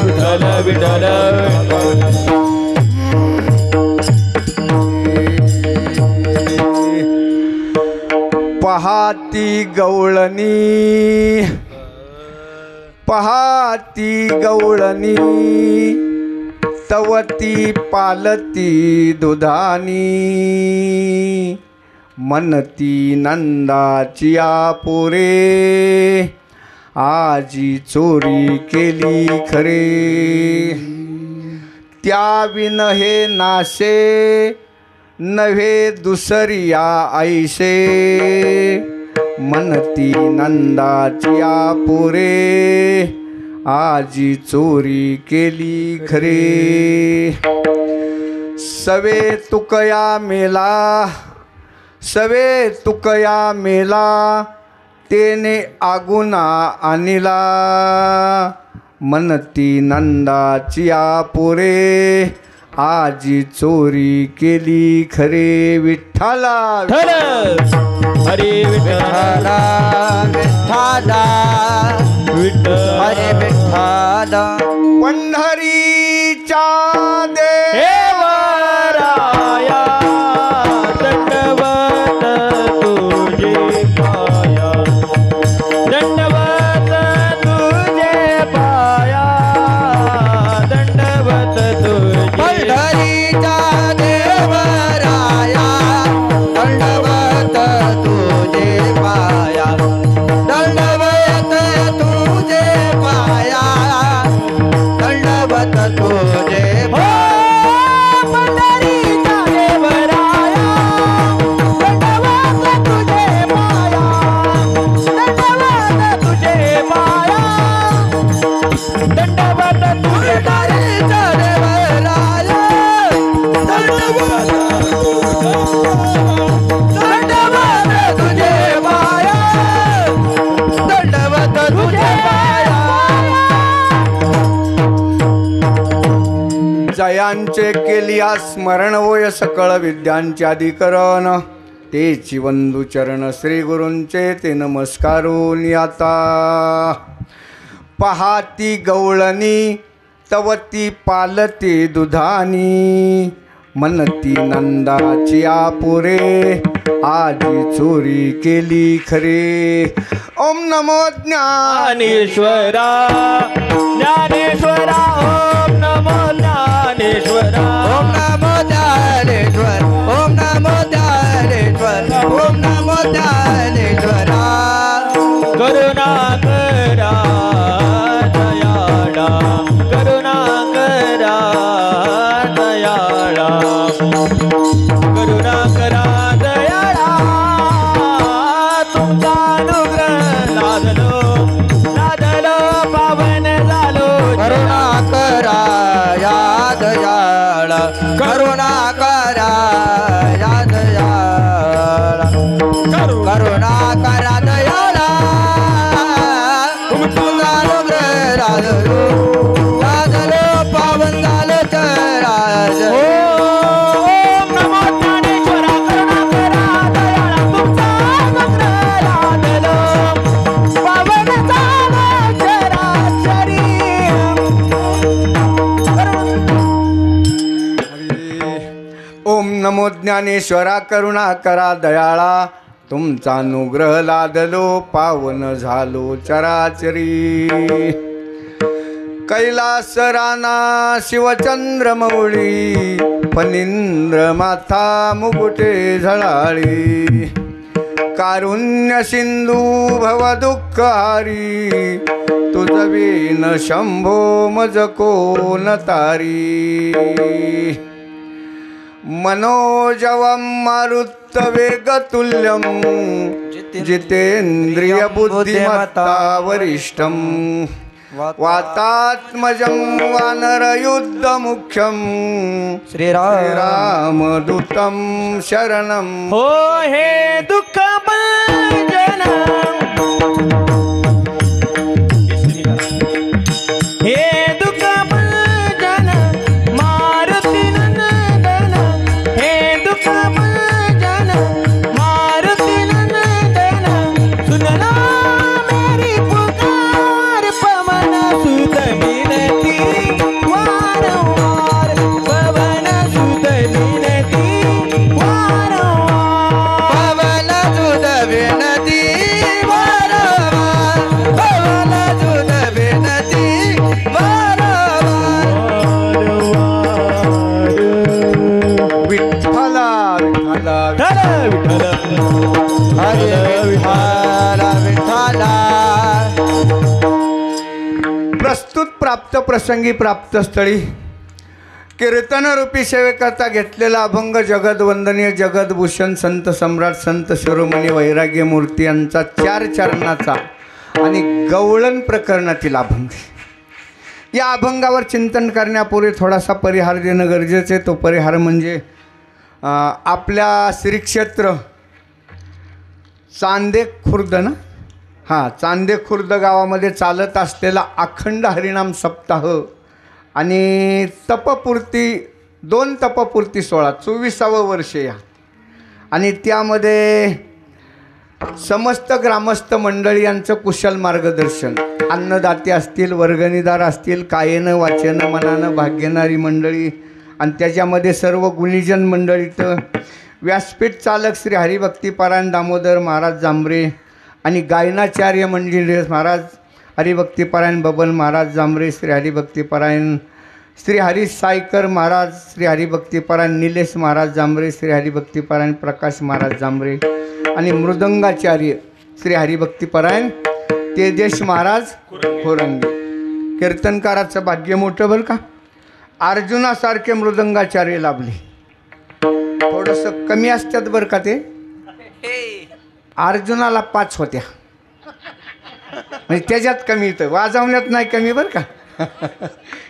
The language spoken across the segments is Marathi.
विठ्ठल विठ्ठल पहाती गवळणी पहाती गवळणी तवती पालती दुधानी मनती नंदाची आपुरे आजी चोरी केली खरे त्याविन हे नाशे नव्हे दुसरिया ऐसे मनती नंदाची आपुरे आजी चोरी केली खरे सवे तुकया मेला सवे तुकया मेला तेने आगुना आणिला मनती नंदाची आपुरे आजी चोरी केली खरे विठ्ठला हरे विठ्ठला विठ्ठला विठ्ठल हरे विठ्ठला पंढरीच्या देवराया दंडवत तुझे पाया दंडवत तुझे पाया दंडवत तुझे पंढरीचा देवराया दंडवत तुझे पाया दंडवत तुझे पाया दंडवत तुझे पंढरीचा देवराया दंडवत तुझे पाया दंडवत तुझे पाया दंडवत तुझे पंढरीचा देवराया दंडवत तुझे पाया दंडवत तुझे पाया जयांचे केलिया स्मरण होय सकळ विद्यांचे अधिकरण तेची वंदू चरण श्री गुरूंचे ते नमस्कारून आता पहाती गवळणी तवती पालती दुधानी मनती नंदाची आपुरे आजी चोरी केली खरे ओम नमो ज्ञानेश्वरा ज्ञानेश्वरा ओम नमो ज्ञानेश्वरा ओम नमो ज्ञानेश्वर ओम नमो ज्ञानेश्वर ओम नमो ज्ञानेश्वरा करुणा करा दयाळा करुणा करा दयाळा करुणा करा दयाळा तुमचा अनुग्रह लादलो लादलो पावन झालो करुणा करा या दयाळा करुणा करा या दयाळा करुणा करा दयाळा तुमचा अनुग्रह लादलो लादलो पावन झालो चराज ओम नमो ज्ञानेश्वरा करुणा करा दयाळा तुमचा अनुग्रह लादलो पावन झालो चराचरी ओम नमो ज्ञानेश्वरा करुणा करा दयाळा तुमचा अनुग्रह लादलो पावन झालो चराचरी कैलास राना शिवचंद्रमौळी फणींद्र माथा मुकुटे झळाळी कारुण्य सिंधू भव दुःखहारी तुझ विन शंभो मज कोण तारी मनोजवं मारुतवेगतुल्यं जितेन्द्रिय बुद्धिमत्ता वरिष्ठं वातात्मजं वानरयुद्धमुख्यं श्रीरामदूतं शरणं हो हे दुःख भंजन हे दुःख भंजन मारुती नंदन हे दुःख भंजन मारुती नंदन सुनला मेरी पुकार पवन सुत मिनती प्राप्त प्रसंगी प्राप्त स्थळी कीर्तनरूपी सेवेकरता घेतलेला अभंग जगदवंदनीय जगदभूषण संत सम्राट संत शिरोमणी वैराग्य मूर्ती यांचा 4 चरणाचा आणि गवळण प्रकरणातील अभंग. या अभंगावर चिंतन करण्यापूर्वी थोडासा परिहार देणं गरजेचं आहे. तो परिहार म्हणजे आपल्या श्री क्षेत्र चांदे खुर्द ना, हां, चांदे खुर्द गावामध्ये चालत असलेला अखंड हरिनाम सप्ताह आणि तपपूर्ती 2 तपपूर्ती सोहळा 24वे वर्ष या. आणि त्यामध्ये समस्त ग्रामस्थ मंडळी यांचं कुशल मार्गदर्शन, अन्नदाते असतील, वर्गणीदार असतील, कायेनं वाचेनं मनानं भाग्यणारी मंडळी आणि त्याच्यामध्ये सर्व गुणीजन मंडळी, तर व्यासपीठ चालक श्री हरिभक्तीपरायण दामोदर महाराज जांभरे आणि गायनाचार्य मंडळी महाराज हरिभक्तीपरायण बबन महाराज जांभरे, श्री हरिभक्तीपरायण श्री हरी सायकर महाराज, श्री हरिभक्तीपरायण निलेश महाराज जांभरे, श्री हरिभक्तीपरायण प्रकाश महाराज जांभरे आणि मृदंगाचार्य श्री हरिभक्तीपरायण तेजेश महाराज खोरंगे. कीर्तनकाराचं भाग्य मोठं बरं का. अर्जुनासारखे मृदंगाचार्य लाभले. थोडंसं कमी असतात बरं का ते. अर्जुनाला 5 होत्या म्हणजे त्याच्यात कमी येतं, वाजवण्यात नाही कमी बरं का.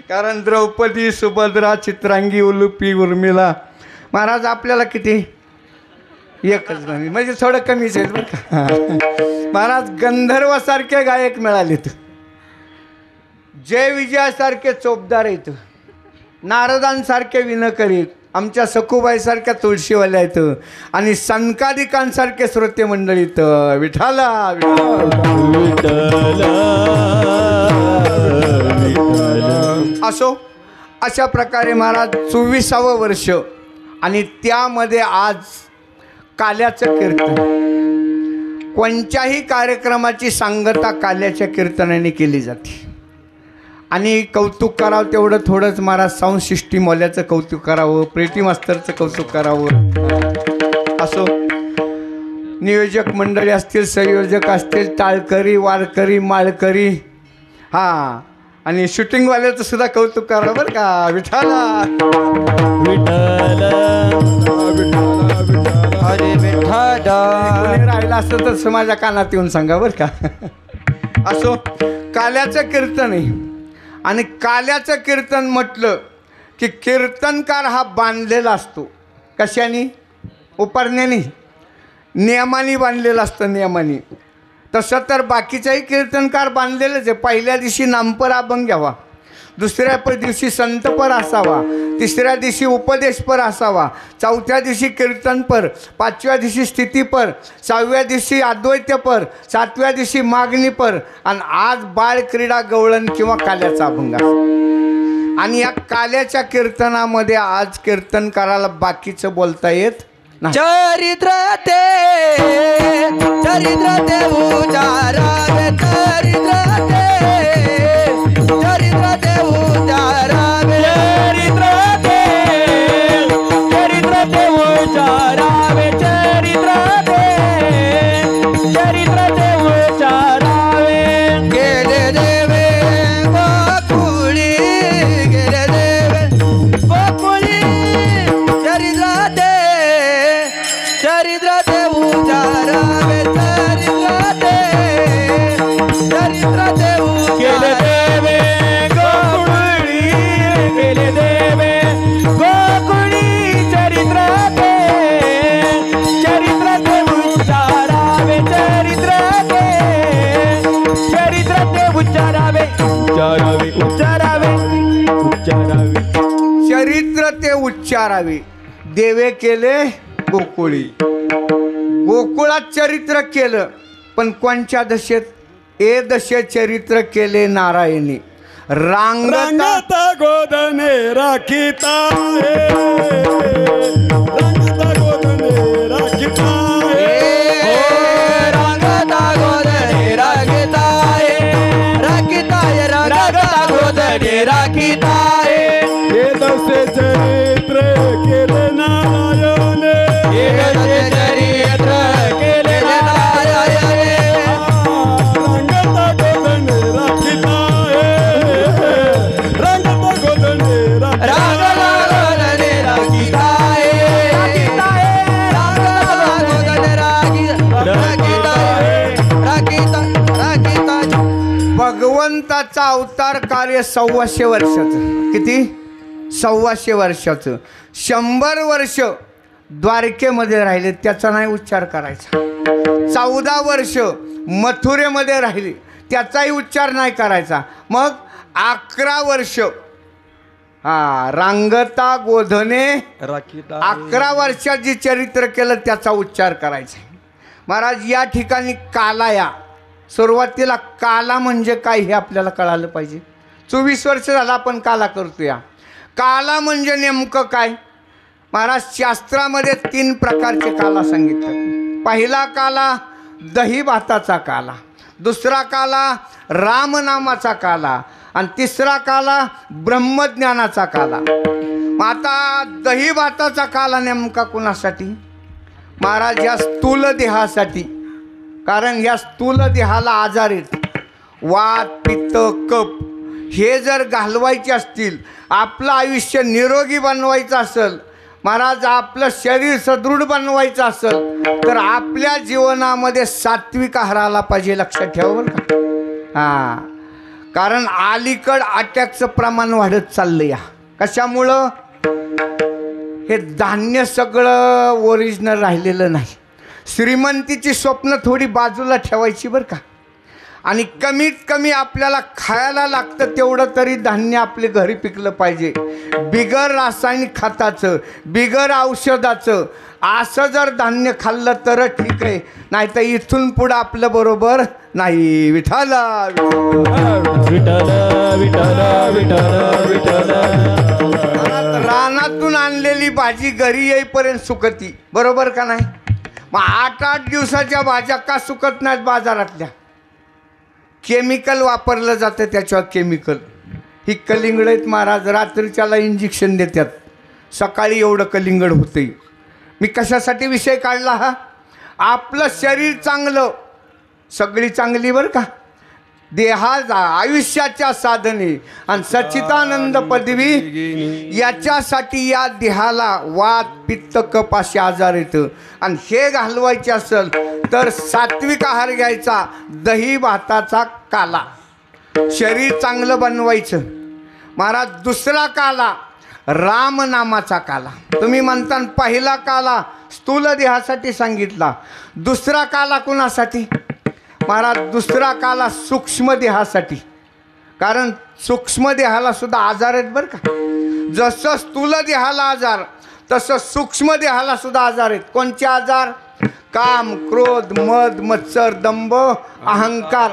कारण द्रौपदी सुभद्रा चित्रांगी उलुपी उर्मिला, महाराज आपल्याला किती, एकच म्हणजे थोडं कमीच आहे बरं का. महाराज गंधर्वासारखे गायक मिळालेत, जय विजयासारखे चोपदार आहेत, नारदांसारखे विणकरीत, आमच्या सखूबाईसारख्या तुळशीवाल्या आहेत आणि सनकादिकांसारखे श्रोते मंडळीत. विठाला असो. अशा प्रकारे महाराज 24वे वर्ष आणि त्यामध्ये आज काल्याचं कीर्तन. कोणत्याही कार्यक्रमाची सांगता काल्याच्या कीर्तनाने केली जाते आणि कौतुक करावं तेवढं थोडंच महाराज. साऊंड सिस्टीम वाल्याचं कौतुक करावं, प्रेटी मास्तरचं कौतुक करावं. असो, नियोजक मंडळी असतील, संयोजक असतील, टाळकरी वारकरी माळकरी, हां, आणि शूटिंगवाल्याचं सुद्धा कौतुक करावं बरं का. विठाला हरे विठ्ठल. राहिला असतं तर माझ्या कानात येऊन सांगा बरं का. असो, काल्याचं कीर्तन आहे आणि काल्याचं कीर्तन म्हटलं की कीर्तनकार हा बांधलेला असतो. कशाने? उपरण्याने, नियमाने बांधलेला असतं, नियमाने. तसं तर बाकीचाही कीर्तनकार बांधलेलंच आहे. पहिल्या दिवशी नामपर अभंग घ्यावा, दुसऱ्या दिवशी संतपर असावा, तिसऱ्या दिवशी उपदेशपर असावा, चौथ्या दिवशी कीर्तनपर, 5व्या दिवशी स्थितीपर, 6व्या दिवशी अद्वैत्यपर, 7व्या दिवशी मागणीपर आणि आज बाळ क्रीडा गवळण किंवा काल्याचा अभंग. आणि या काल्याच्या कीर्तनामध्ये आज कीर्तनकाराला बाकीचं बोलता येत नाही. चरित्र ते उचारावे, चरित्र ते उचारावे, चरित्र ते उचारावे, चरित्र ते उचारावे. गेले देवे गोकुळी, गेले देवे गोकुळी, चरित्र ते उचारावे, चरित्र ते केले देवे गोकुळी, केले देवे गोकुळी, चरित्र ते उच्चारावे, चरित्र ते उच्चारावे, उच्चारावे, उच्चारावे, उच्चारावे. चरित्र ते उच्चारावे. देवे केले गोकुळी, गोकुळात चरित्र केलं, पण कोणच्या दशेत? ए दशे चरित्र केले नारायणी. रांगता गोदने राखीता रंगता गोदने राखीता रंगता गोदने राखीताय, राखीताय, रंगता गोदने राखीताय. हे दसे चरित्र केले नारायणे, चरित्र केले नारायणे. रंगता गोदने राखीता भगवंताचा अवतार कार्य 125 वर्षाचं. किती? 125 वर्षाचं. 100 वर्ष द्वारकेमध्ये राहिले, त्याचा नाही उच्चार करायचा. 14 वर्ष मथुरेमध्ये राहिले, त्याचाही उच्चार नाही करायचा. मग 11 वर्ष रांगता गोधने राखीता 11 वर्षात जे चरित्र केलं त्याचा उच्चार करायचा. महाराज या ठिकाणी काला, या सुरुवातीला काला म्हणजे काय हे आपल्याला कळालं पाहिजे. 24 वर्ष झाला आपण काला करतो. या काला म्हणजे नेमकं काय? महाराज शास्त्रामध्ये 3 प्रकारचे काला सांगितलं. पहिला काला दही भाताचा काला, दुसरा काला रामनामाचा काला आणि तिसरा काला ब्रह्मज्ञानाचा काला. मग आता दही भाताचा काला नेमका कुणासाठी? महाराज या स्थूल देहासाठी. कारण या स्थूल देहाला आजार आहेत. वात पित्त कफ हे जर घालवायचे असतील, आपलं आयुष्य निरोगी बनवायचं असेल, महाराज आपलं शरीर सदृढ बनवायचं असेल, तर आपल्या जीवनामध्ये सात्विक आहार आला पाहिजे. लक्षात ठेवा बरं का. कारण अलीकड अटॅकचं प्रमाण वाढत चाललं. या कशामुळं? हे धान्य सगळं ओरिजिनल राहिलेलं नाही. श्रीमंतीची स्वप्न थोडी बाजूला ठेवायची बरं का. आणि कमीत कमी आपल्याला खायला लागतं तेवढं तरी धान्य आपले घरी पिकलं पाहिजे, बिगर रासायनिक खताचं, बिगर औषधाचं. असं जर धान्य खाल्लं तर ठीक आहे, नाही तर इथून पुढं आपलं बरोबर नाही. विठाला विठ्ठल विठ्ठल विठ्ठल विठ्ठल. रानातून आणलेली भाजी घरी येईपर्यंत सुकती, बरोबर का नाही? मग 8-8 दिवसाच्या भाज्या का सुकत नाहीत बाजारातल्या? केमिकल वापरलं जातं त्याच्यावर. केमिकल ही कलिंगड आहेत महाराज, रात्रीच्याला इंजेक्शन देतात, सकाळी एवढं कलिंगड होतं. मी कशासाठी विषय काढला हा? आपलं शरीर चांगलं, सगळी चांगली बरं का, देहा आयुष्याच्या साधने आणि सच्चिदानंद पदवी याच्यासाठी या देहाला वात पित्त कफ असे आजार येतं. आणि हे घालवायचे असेल तर सात्विक आहार घ्यायचा, दही भाताचा काला, शरीर चांगलं बनवायचं. महाराज दुसरा काला रामनामाचा काला. तुम्ही म्हणता पहिला काला स्थूल देहासाठी सांगितला, दुसरा काला कुणासाठी? महाराज दुसरा काला सूक्ष्म देहासाठी. कारण सूक्ष्म देहाला सुद्धा आजार आहेत बरं का. जसं स्थूल देहाला आजार तसं सूक्ष्म देहाला सुद्धा आजार आहेत. कोणते आजार? काम, क्रोध, मद, मत्सर, दंभ, अहंकार.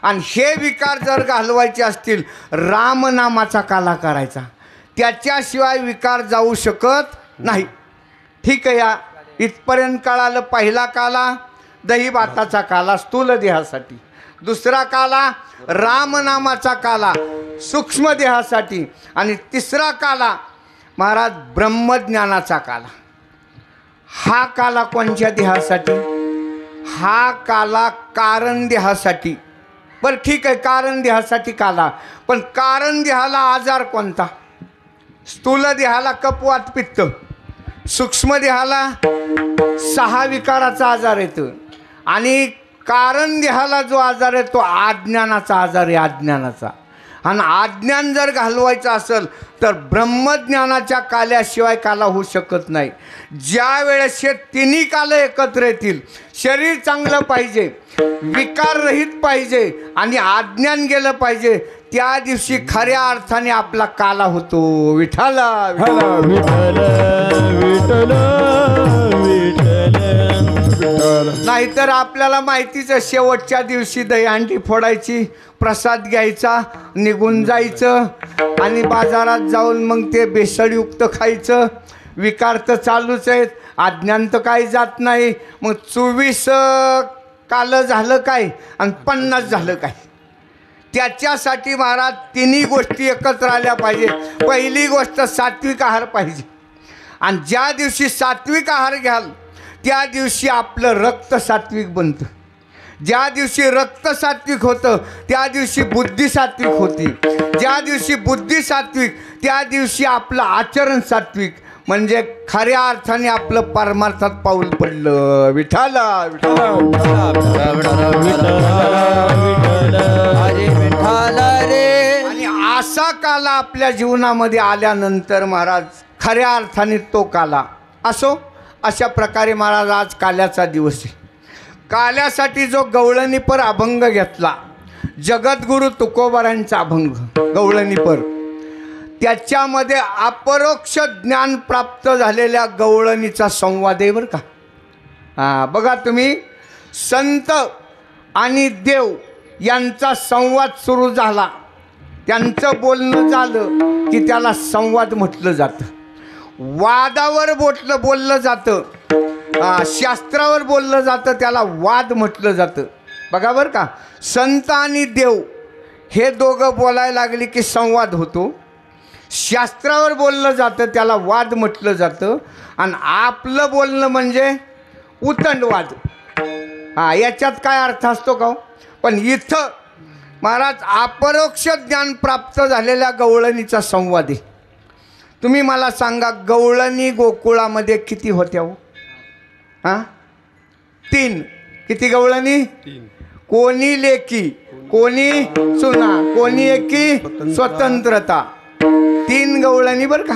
आणि हे विकार जर घालवायचे असतील, रामनामाचा काला करायचा, त्याच्याशिवाय विकार जाऊ शकत नाही. ठीक आहे, या इथपर्यंत कळालं. पहिला काला दही भाताचा काला स्थूल देहासाठी, दुसरा काला रामनामाचा काला सूक्ष्म देहासाठी, आणि तिसरा काला महाराज ब्रह्मज्ञानाचा काला. हा काला कोणत्या देहासाठी? हा काला कारण देहासाठी. बरं ठीक आहे, कारण देहासाठी काला. पण कारण देहाला आजार कोणता? स्थूल देहाला कफ वात पित्त, सूक्ष्म देहाला 6 विकाराचा आजार येतो, आणि कारण देहाला जो आजार आहे तो अज्ञानाचा आजार आहे, अज्ञानाचा. आणि अज्ञान जर घालवायचं असेल तर ब्रह्मज्ञानाच्या काल्याशिवाय काला होऊ शकत नाही. ज्या वेळेस हे तिन्ही कालं एकत्र येतील, शरीर चांगलं पाहिजे, विकाररहित पाहिजे आणि अज्ञान गेलं पाहिजे, त्या दिवशी खऱ्या अर्थाने आपला काला होतो. विठाला विठ्ठल विठ्ठल विठ्ठल. नाहीतर आपल्याला माहितीच आहे, शेवटच्या दिवशी दहीहंडी फोडायची, प्रसाद घ्यायचा, निघून जायचं आणि बाजारात जाऊन मग ते भेसळयुक्त खायचं. विकार तर चालूच आहेत, अज्ञान तर काही जात नाही. मग 24 कालं झालं काय आणि 50 झालं काय? त्याच्यासाठी महाराज तिन्ही गोष्टी एकत्र आल्या पाहिजे. पहिली गोष्ट सात्विक आहार पाहिजे, आणि ज्या दिवशी सात्विक आहार घ्याल त्या दिवशी आपलं रक्त सात्विक बनतं. ज्या दिवशी रक्त सात्विक होतं त्या दिवशी बुद्धी सात्विक होती. ज्या दिवशी बुद्धी सात्विक त्या दिवशी आपलं आचरण सात्विक, म्हणजे खऱ्या अर्थाने आपलं परमार्थात पाऊल पडलं. विठाला हरे विठ्ठल आपल्या जीवनामध्ये आल्यानंतर महाराज खऱ्या अर्थाने तो काला असो. अशा प्रकारे महाराज आज काल्याचा दिवस आहे. काल्यासाठी जो गवळणीपर अभंग घेतला, जगद्गुरु तुकोबारांचा अभंग गवळणीपर, त्याच्यामध्ये अपरोक्ष ज्ञान प्राप्त झालेल्या गवळणीचा संवाद आहे बरं का. बघा तुम्ही, संत आणि देव यांचा संवाद सुरू झाला, त्यांचं बोलणं झालं की त्याला संवाद म्हटलं जातं. वादावर बोललं जातं, शास्त्रावर बोललं जातं, त्याला वाद म्हटलं जातं. बघा बरं का, संत आणि देव हे दोघं बोलायला लागले की संवाद होतो. शास्त्रावर बोललं जातं त्याला वाद म्हटलं जातं. आणि आपलं बोलणं म्हणजे उतंडवाद. याच्यात काय अर्थ असतो का? पण इथं महाराज अपरोक्ष ज्ञान प्राप्त झालेल्या गवळणीचा संवाद आहे. तुम्ही मला सांगा, गवळणी गोकुळामध्ये किती होत्या हो? 3. किती गवळणी? 3. कोणी लेकी, कोणी सुना, कोणी एकी स्वतंत्रता. 3 गवळणी बरं का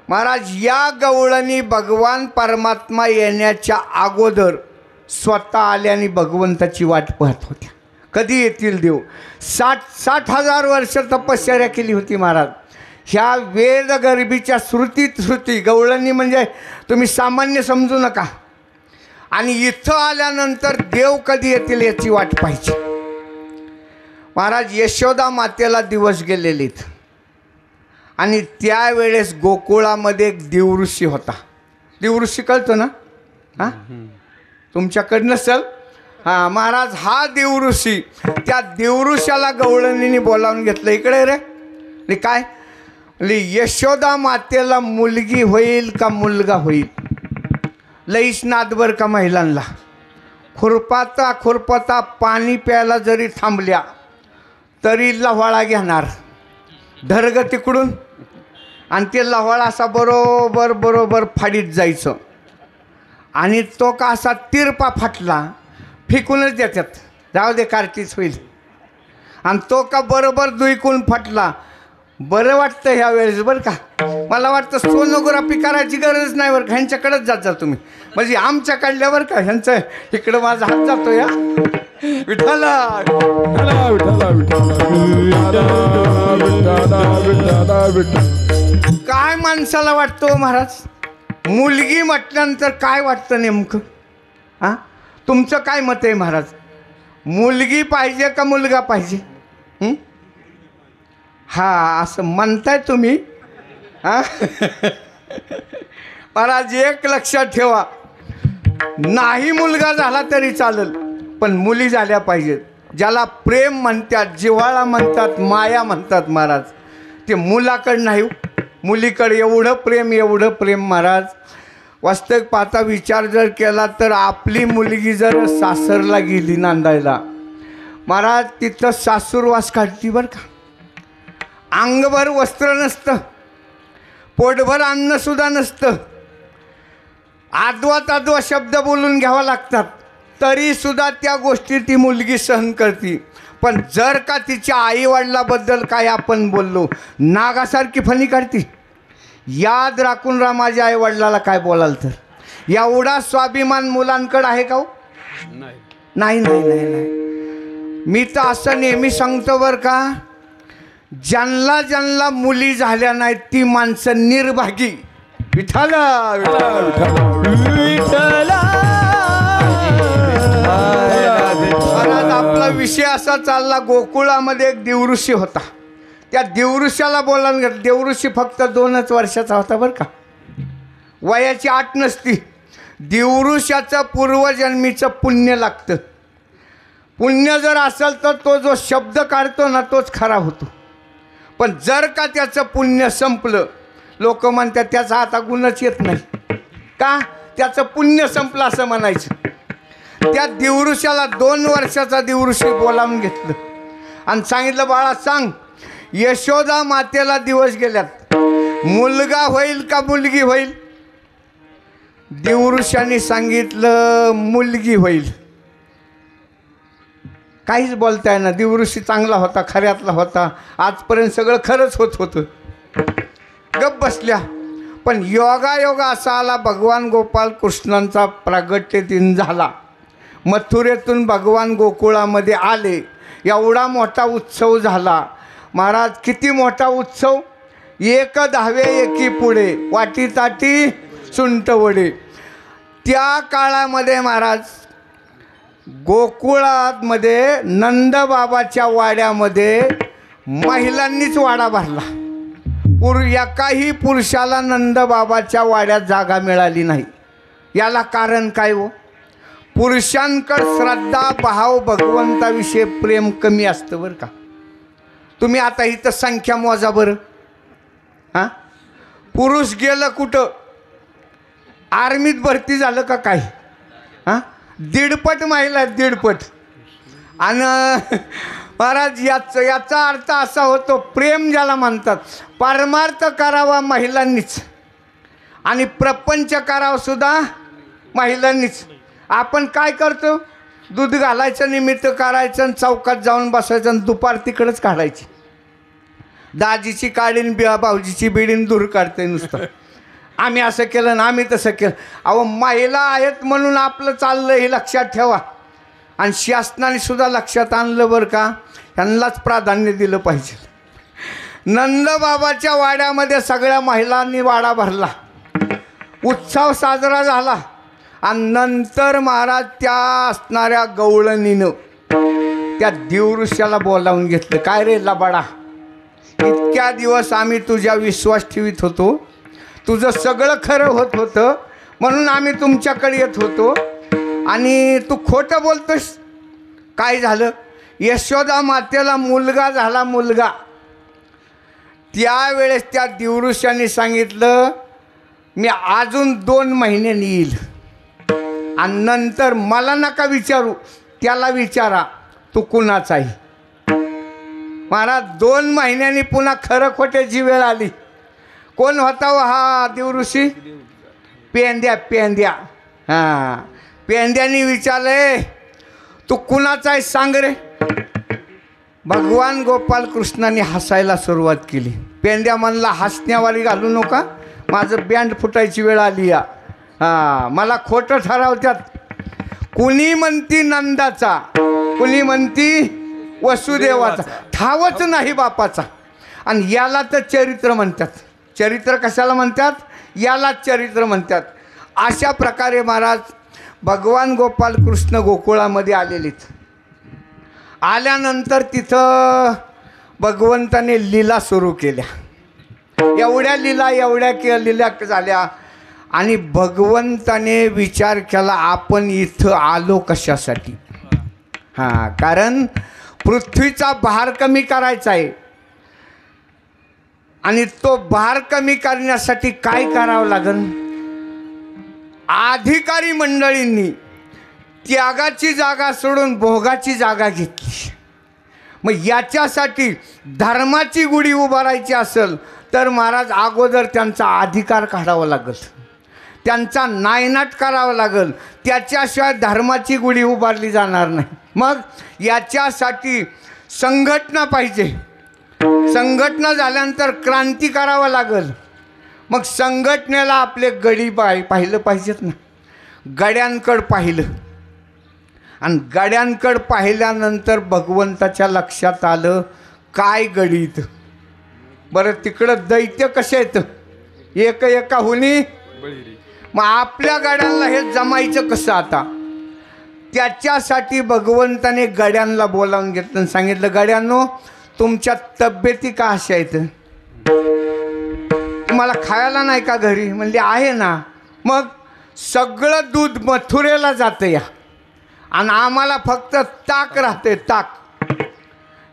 महाराज. या गवळणी भगवान परमात्मा येण्याच्या अगोदर स्वतः आल्याने भगवंताची वाट पाहत होत्या. कधी येतील देव? 60,000 वर्ष तपश्चर्या केली होती महाराज. ह्या वेदगर्भीच्या श्रुती गवळणी म्हणजे तुम्ही सामान्य समजू नका. आणि इथं आल्यानंतर देव कधी येतील याची वाट पाहिजे. महाराज यशोदा मातेला दिवस गेलेलेत आणि त्यावेळेस गोकुळामध्ये एक देवऋषी होता. देवऋषी कळतं ना? तुमच्याकडं नसेल. महाराज हा देवऋषी, त्या देवऋषाला गवळणीने बोलावून घेतलं. इकडे रे काय यशोदा मातेला मुलगी होईल का मुलगा होईल? लईच नादबर का महिलांना. खुरपाता पाणी प्यायला जरी थांबल्या तरी लव्हाळा घेणार, धरग तिकडून, आणि ते लव्हाळा असा बरोबर फाडीत जायचं. आणि तो का असा तिरपा फाटला फेकूनच देतात, जाऊ दे कार्तीच होईल. आणि तो का बरोबर दुईकून फाटला. बरं वाटतं ह्या वेळेस बरं का. मला वाटतं सोनोग्राफी करायची गरज नाही बरं का. ह्यांच्याकडेच जात जा तुम्ही, म्हणजे आमच्या काढल्या बरं का. ह्यांचं इकडं माझा हात जातो या विठाला. काय माणसाला वाटतं महाराज? मुलगी म्हटल्यानंतर काय वाटतं नेमकं? तुमचं काय मत आहे महाराज? मुलगी पाहिजे का मुलगा पाहिजे? असं म्हणताय तुम्ही. महाराज एक लक्षात ठेवा, नाही मुलगा झाला तरी चालेल, पण मुली झाल्या पाहिजेत. ज्याला प्रेम म्हणतात, जिव्हाळा म्हणतात, माया म्हणतात महाराज, ते मुलाकडं नाही, मुलीकडे एवढं प्रेम महाराज. वास्तविक पाहता विचार जर केला तर आपली मुलगी जर सासरला गेली नांदायला महाराज, तिथं सासूरवास काढती बरं का. अंगभर वस्त्र नसतं, पोटभर अन्नसुद्धा नसतं, आदवा शब्द बोलून घ्यावा लागतात, तरीसुद्धा त्या गोष्टी ती मुलगी सहन करते. पण जर का तिच्या आईवडिलाबद्दल काय आपण बोललो, नागासारखी फणी काढती. याद राखून राहा, माझ्या आईवडिलाला काय बोलाल तर. एवढा स्वाभिमान मुलांकडं आहे का हो? नाही. मी तर असं नेहमी सांगतो बरं का, ज्यांना मुली झाल्या नाहीत ती माणसं निर्भागी. विठाला महाराज, आपला विषय असा चालला. गोकुळामध्ये एक देवऋषी होता. त्या देवऋषाला बोलावून घेतलं. देवऋषी फक्त 2च वर्षाचा होता बरं का, वयाची 8 नसती. देवऋषाचं पूर्वजन्मीचं पुण्य लागतं. पुण्य जर असेल तर तो जो शब्द काढतो ना तोच खरा होतो. पण जर का त्याचं पुण्य संपलं, लोक म्हणतात त्याचा आता गुणच येत नाही का, त्याचं पुण्य संपलं असं म्हणायचं. त्या देवऋषाला 2 वर्षाचा देवऋषी बोलावून घेतलं आणि सांगितलं, बाळा सांग, यशोदा मातेला दिवस गेल्यात, मुलगा होईल का मुलगी होईल? देवऋषाने सांगितलं मुलगी होईल. काहीच बोलता येणार. दिवृषी चांगला होता, खऱ्यातला होता, आजपर्यंत सगळं खरंच होत होतं. गप बसल्या. पण योगायोगा असा आला, भगवान गोपाल कृष्णांचा प्रागट्य दिन झाला. मथुरेतून भगवान गोकुळामध्ये आले. एवढा मोठा उत्सव झाला महाराज. किती मोठा उत्सव. एक धावे एकी पुढे, वाटी ताटी सुंटवडे. त्या काळामध्ये महाराज गोकुळामध्ये नंदबाबाच्या वाड्यामध्ये महिलांनीच वाडा भरला. एकाही पुरुषाला नंदबाबाच्या वाड्यात जागा मिळाली नाही. याला कारण काय हो? पुरुषांकडे श्रद्धा भाव भगवंताविषयी प्रेम कमी असतं बरं का. तुम्ही आता इथं संख्या मोजा बरं. हां, पुरुष गेलं कुठं? आर्मीत भरती झालं का काय? हां, दीडपट महिला आहेत, दीडपट. आणि महाराज याचा अर्थ असा होतो, प्रेम ज्याला म्हणतात, परमार्थ करावा महिलांनीच आणि प्रपंच करावा सुद्धा महिलांनीच. आपण काय करतो? दूध घालायचं, निमित्त करायचं आणि चौकात जाऊन बसायचं आणि दुपार तिकडंच काढायची. दाजीची काढीन भाऊजीची बिडीन दूर काढते नुसतं. आम्ही असं केलं ना आम्ही तसं केलं. अहो, महिला आहेत म्हणून आपलं चाललं हे लक्षात ठेवा. आणि शासनाने सुद्धा लक्षात आणलं बरं का, त्यांनाच प्राधान्य दिलं पाहिजे. नंदबाबाच्या वाड्यामध्ये सगळ्या महिलांनी वाडा भरला, उत्सव साजरा झाला. आणि नंतर महाराज त्या असणाऱ्या गवळणीनं त्या दिवृष्याला बोलावून घेतलं. काय रे लबाडा, इतक्या दिवस आम्ही तुझ्या विश्वास ठेवीत होतो, तुझं सगळं खरं होत होतं म्हणून आम्ही तुमच्याकडे येत होतो आणि तू खोटं बोलतोस. काय झालं? यशोदा मातेला मुलगा झाला, मुलगा. त्यावेळेस त्या दिवृषाने सांगितलं, मी अजून 2 महिन्यांनी येईल आणि नंतर मला नका विचारू, त्याला विचारा तू कुणाचा आहे. महाराज 2 महिन्यांनी पुन्हा खरं खोट्याची वेळ आली. कोण होता व हा दिवऋषी? पेंद्या. हां, पेंद्याने विचारले, तू कुणाचा आहे सांग रे. भगवान गोपाल कृष्णाने हसायला सुरुवात केली. पेंद्या म्हणला, हसण्यावाली घालू नका, माझं बँड फुटायची वेळ आली या. हां, मला खोटं ठरवतात. कुणी म्हणती नंदाचा, कुणी म्हणती वसुदेवाचा, ठावच नाही बापाचा. आणि याला तर चरित्र म्हणतात. चरित्र कशाला म्हणतात? यालाच चरित्र म्हणतात. अशा प्रकारे महाराज भगवान गोपाल कृष्ण गोकुळामध्ये आलेलीत. आल्यानंतर तिथं भगवंताने लीला सुरू केल्या. एवढ्या लीला झाल्या आणि भगवंताने विचार केला, आपण इथं आलो कशासाठी? हां, कारण पृथ्वीचा भार कमी करायचा आहे आणि तो भार कमी करण्यासाठी काय करावं लागेल? अधिकारी मंडळींनी त्यागाची जागा सोडून भोगाची जागा घेतली. मग याच्यासाठी धर्माची गुढी उभारायची असेल तर महाराज अगोदर त्यांचा अधिकार काढावा लागेल, त्यांचा नायनाट करावा लागेल. त्याच्याशिवाय धर्माची गुढी उभारली जाणार नाही. मग याच्यासाठी संघटना पाहिजे. संघटना झाल्यानंतर क्रांती करावं लागेल. मग संघटनेला आपले गडी पाहिलं पाहिजेत ना. गड्यांकडं पाहिलं आणि गड्यांकडं पाहिल्यानंतर भगवंताच्या लक्षात आलं, काय गडीत बरं, तिकडं दैत्य कसे आहेत, एका हुनी. मग आपल्या गड्यांना हे जमायचं कसं आता? त्याच्यासाठी भगवंताने गड्यांना बोलावून घेतलं आणि सांगितलं, गड्यांनो, तुमच्या तब्येती का अशा आहेत? तुम्हाला खायला नाही का घरी? म्हणले आहे ना. मग सगळं दूध मथुरेला जातं या आणि आम्हाला फक्त ताक राहते, ताक.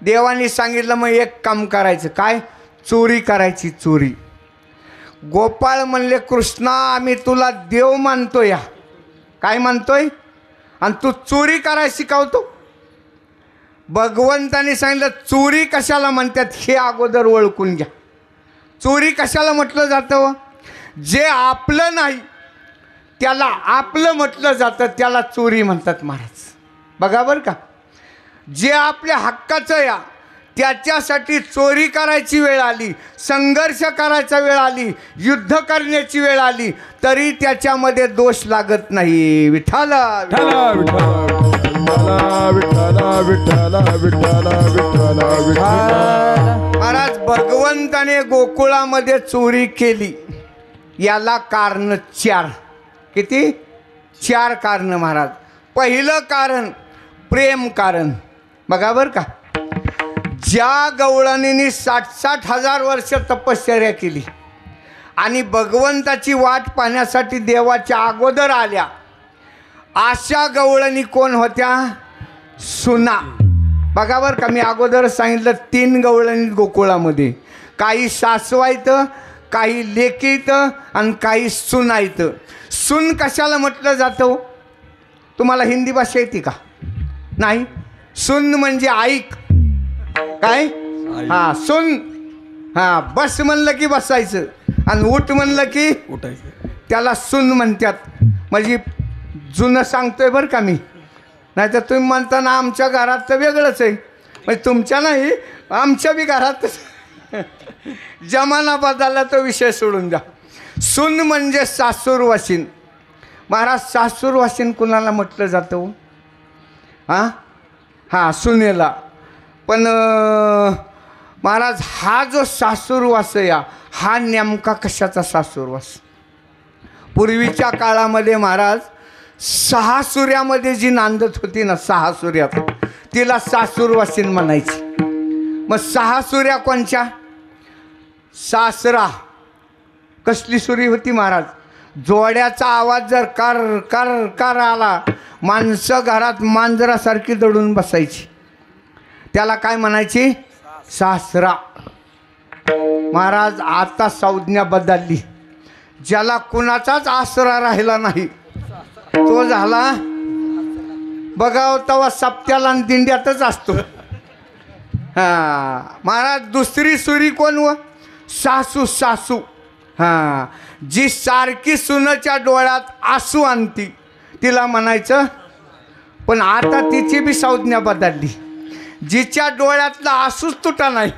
देवाने सांगितलं, मग एक काम करायचं. काय? चोरी करायची, चोरी. गोपाळ म्हणले, कृष्णा, आम्ही तुला देव मानतो या. काय मानतोय? आणि तू चोरी करायला शिकवतो. भगवंताने सांगितलं, चोरी कशाला म्हणतात हे अगोदर ओळखून घ्या. चोरी कशाला म्हटलं जातं? जे आपलं नाही त्याला आपलं म्हटलं जातं, त्याला चोरी म्हणतात महाराज. बघा बरं का, जे आपल्या हक्काचं या त्याच्यासाठी चोरी करायची वेळ आली, संघर्ष करायचा वेळ आली, युद्ध करण्याची वेळ आली, तरी त्याच्यामध्ये दोष लागत नाही. विठ्ठल विठ्ठला विठ्ठला विठ्ठला विठ्ठला विठ्ठला विठ्ठला विठ्ठला. महाराज भगवंताने गोकुळामध्ये चोरी केली, याला कारण 4. किती? 4 कारण महाराज. पहिलं कारण प्रेम कारण. बघा बरं का, ज्या गवळणींनी 60-60 हजार वर्ष तपश्चर्या केली आणि भगवंताची वाट पाहण्यासाठी देवाच्या अगोदर आल्या, अशा गवळणी कोण होत्या? सुना. बघा बरं का, मी अगोदर सांगितलं 3 गवळणी गोकुळामध्ये. काही सासवायतं, काही लेकीतं आणि काही सुनायतं. सून कशाला म्हटलं जातं? तुम्हाला हिंदी भाषा येते का? नाही. सून म्हणजे ऐक. काय? हां, सून. हां, बस म्हणलं की बसायचं आणि उठ म्हणलं की उठायचं. त्याला सून म्हणतात. म्हणजे जुनं सांगतोय बरं का मी. नाही तर तुम्ही म्हणताना आमच्या घरात तर वेगळंच आहे. म्हणजे तुमच्या नाही, आमच्या बी घरातच. जमाना बदलला तो विषय सोडून द्या. सून म्हणजे सासूरवासीन. महाराज सासूरवासीन कुणाला म्हटलं जातं? हां हां, सुनेला. पण महाराज हा जो सासूरवास या, हा नेमका कशाचा सासूरवास? पूर्वीच्या काळामध्ये महाराज 6 सूर्यामध्ये जी नांदत होती ना, 6 सूर्यात, तिला सासूरवासीन म्हणायची. मग 6 सूर्या कोणच्या? सासरा. कसली सुरी होती महाराज? जोड्याचा आवाज जर कर कर कर आला, माणसं घरात मांजरासारखी दडून बसायची. त्याला काय म्हणायची? सासरा. महाराज आता संज्ञा बदलली. ज्याला कुणाचाच आसरा राहिला नाही तो झाला बघाव तेव्हा सप्त्याला आणि दिंड्यातच असतो. हां महाराज, दुसरी सुरी कोण? व सासू. सासू. हां, जी सारखी सुनेच्या डोळ्यात आसू आणती तिला म्हणायचं. पण आता तिची बी संज्ञा बदलली. जिच्या डोळ्यातला आसूच तुटा नाही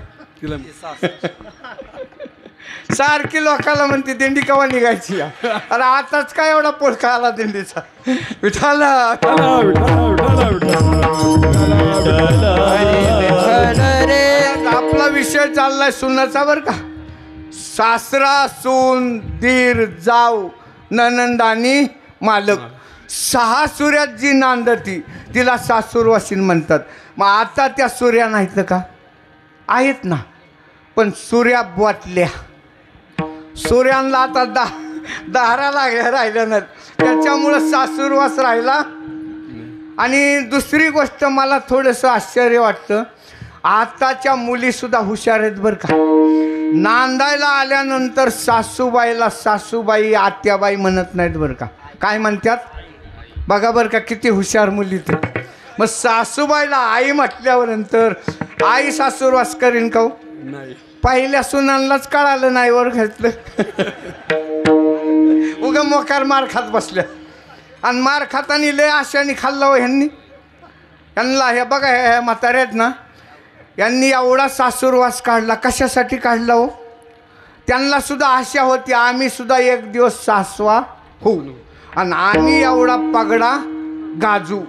सारखी लोकाला म्हणते दिंडी केव्हा निघायची. अरे आताच काय एवढा पोळका आला दिंडीचा. विठाला आपला विषय चाललाय सुनाचा बरं का. सासरा, सून, दीर, जाऊ, ननंद आणि मालक. 6 सूर्यात जी नांदती तिला सासूरवासीन म्हणतात. मग आता त्या सूर्या नाहीत का? आहेत ना, पण सूर्या बोटल्या. सूर्यांना आता दारा राहिलं नाही, त्याच्यामुळं सासूरवास राहिला. आणि दुसरी गोष्ट मला थोडंसं आश्चर्य वाटतं, आताच्या मुलीसुद्धा हुशार आहेत बरं का. नांदायला आल्यानंतर सासूबाईला सासूबाई, आत्याबाई म्हणत नाहीत बरं का. काय म्हणतात? बघा बरं का, किती हुशार मुली ते. मग सासूबाईला आई म्हटल्यावर नंतर आई सासूरवास करीन का? नाही. पहिल्या सुनांनाच कळालं नाही वर घेतलं. उगा मोकार मार खात बसल्या. आणि मार खातानी लय आशाने खाल्ला हो ह्यांनी. यांना हे बघा, हे म्हातारे आहेत ना, यांनी एवढा सासूरवास काढला. कशासाठी काढला हो? त्यांना सुद्धा आशा होती आम्ही सुद्धा एक दिवस सासवा होऊ आणि आम्ही एवढा पगडा गाजू.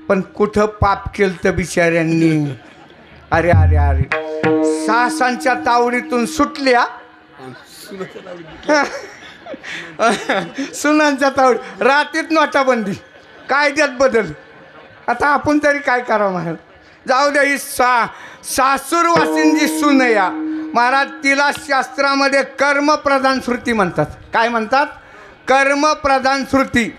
पण कुठं पाप केलं तर बिचाऱ्यांनी. अरे अरे अरे, सासांच्या तावडीतून सुटल्या, सुनांच्या तावडी. रात्रीत नोटाबंदी, कायद्यात बदल. आता आपण तरी काय करावं महाराज? जाऊ द्या. ही सासूरवासीन जी सून या महाराज, तिला शास्त्रामध्ये कर्मप्रधान श्रुती म्हणतात. काय म्हणतात? कर्मप्रधान श्रुती.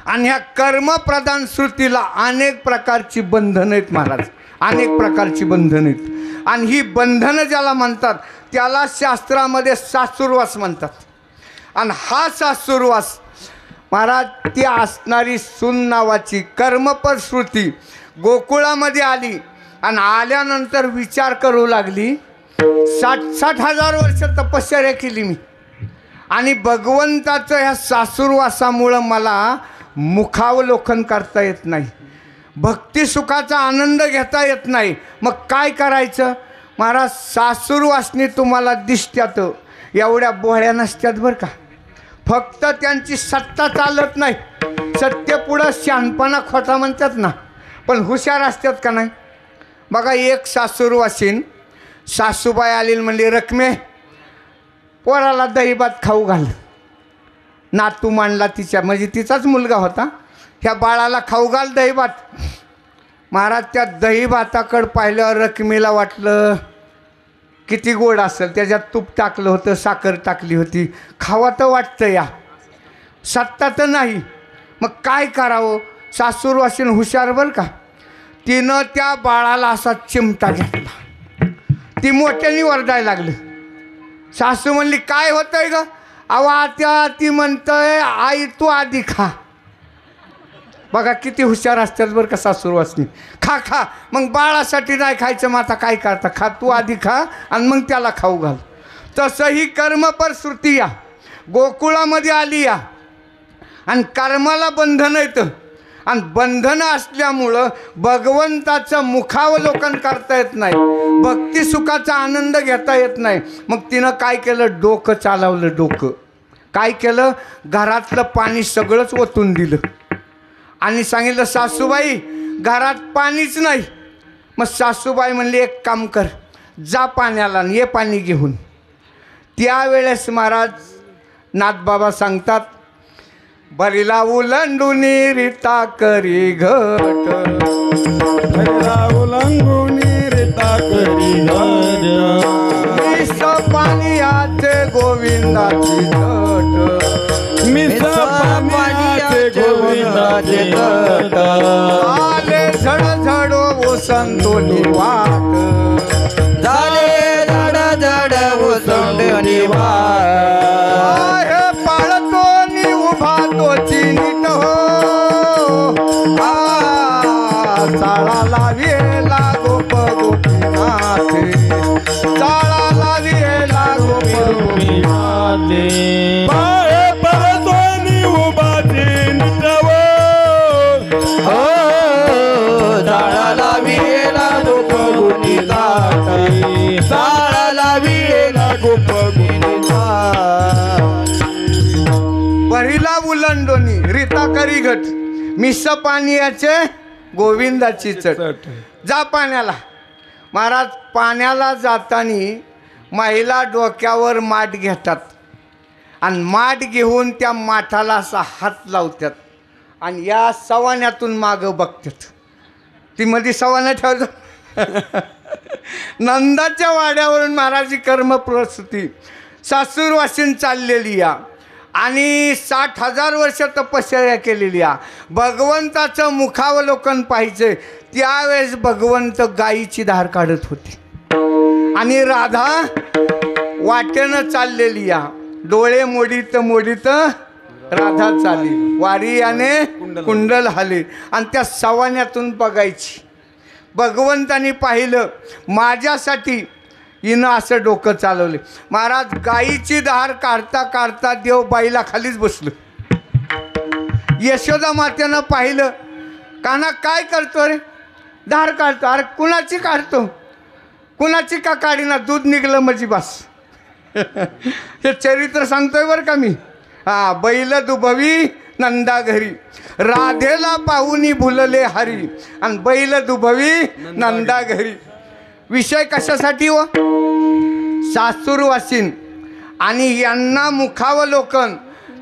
आणि ह्या कर्मप्रधान श्रुतीला अनेक प्रकारची बंधनं आहेत महाराज, अनेक प्रकारची बंधनं आहेत. आणि ही बंधनं ज्याला म्हणतात त्याला शास्त्रामध्ये सासूरवास म्हणतात. आणि हा सासूरवास महाराज, ती असणारी सून नावाची कर्मपद श्रुती गोकुळामध्ये आली. आणि आल्यानंतर विचार करू लागली, 60-60 हजार वर्ष तपश्चर्या केली मी, आणि भगवंताचं ह्या सासूरवासामुळं मला मुखावलोकन करता येत नाही. भक्ती सुखाचा आनंद घेता येत नाही, मग काय करायचं? महाराज सासूरवासनी तुम्हाला दिसत्यात, एवढ्या बोहळ्या नसत्यात बरं का. फक्त त्यांची सत्ता चालत नाही, सत्य पुढं शहाणपणा खोटा म्हणतात ना, पण हुशार असतात का नाही. बघा एक सासूरवासीन सासूबाई आली म्हणली, रकमे पोराला दही भात खाऊ घाल. नातू मांडला तिच्या, म्हणजे तिचाच मुलगा होता, ह्या बाळाला खाऊ घाल दही भात. महाराज त्या दही भाताकडं पाहिल्यावर रकमेला वाटलं किती गोड असेल, त्याच्यात तूप टाकलं होतं, साखर टाकली होती, खावा तर वाटतं या, सत्ता तर नाही. मग काय करावं? सासूरवासीन हुशार बरं का, तिनं त्या बाळाला असा चिमटा घेतला, ती मोठ्याने वरडायला लागली. सासू म्हणली, काय होतंय ग? अवा त्या ती म्हणतंय, आई तू आधी खा. बघा किती हुशार असतात बरं का सासूरवासनी. खा खा, मग बाळासाठी नाही खायचं, मग आता काय करता, खा तू आधी खा आणि मग त्याला खाऊ घाल. तसं ही कर्मपरश्रुती या गोकुळामध्ये आली या, आणि कर्माला बंधन येतं, आणि बंधनं असल्यामुळं भगवंताचं मुखावलोकन करता येत नाही, भक्ती सुखाचा आनंद घेता येत नाही. मग तिनं काय केलं? डोकं चालवलं. डोकं काय केलं? घरातलं पाणी सगळंच ओतून दिलं आणि सांगितलं, सासूबाई घरात पाणीच नाही. मग सासूबाई म्हणली, एक काम कर, जा पाण्याला ये पाणी घेऊन. त्यावेळेस महाराज नाथबाबा सांगतात, बरीला उलंडुनी रीता करी घट, भैरा उलंगुनी रीता करी घट, मिस पाण्याचे गोविंदाची घट, मिस पाण्याचे गोविंदाचे घट, आले झड ओसंतोनी वाट, झाले झाड झाड ओसंडणी वाट, पाळतो नि उभा तोची नीट हो, चाळा लावेला गोप गोपीनाथे, चाळा लावेला गोप गोपीनाथे. पाय परतोनी उभाची निटव, झाडाला विला गोप गुणी गाठी, झाडाला विला गोप गुणी बरीला उलंडोनी रीता करी घट, मिस पाण्याचे गोविंदाची चट, जा पाण्याला. महाराज पाण्याला जाताना महिला डोक्यावर माठ घेतात आणि माठ घेऊन त्या माठाला असा हात लावतात आणि या सवाण्यातून मागं बघतात. ती मध्ये सवाना ठेवतात. नंदाच्या वाड्यावरून महाराजी कर्मप्रसूती सासूरवासीन चाललेली या, आणि 60,000 वर्ष तपश्चर्या केलेली या. भगवंताचं मुखावलोकन पाहिजे. त्यावेळेस भगवंत गायीची धार काढत होती आणि राधा वाटेनं चाललेली या, डोळे मोडीत मोडीत राधा चाली, वारी याने कुंडल हाले, आणि त्या सवाण्यातून बघायची. भगवंतानी पाहिलं, माझ्यासाठी हिनं असं डोकं चालवले. महाराज गायीची धार काढता काढता देव बाईला खालीच बसलं. यशोदा मातेनं पाहिलं, काना काय करतो रे? धार काढतो. अरे कुणाची काढतो? कुणाची का काढीना, दूध निघलं म्हणजे बस. हे चरित्र सांगतोय बरं का मी. हा, बैल दुभवी नंदा घरी, राधेला पाहुनी भुलले हरी, आणि बैल दुभवी नंदा घरी. विषय कशासाठी हो? सासूरवासीन आणि यांना मुखावलोकन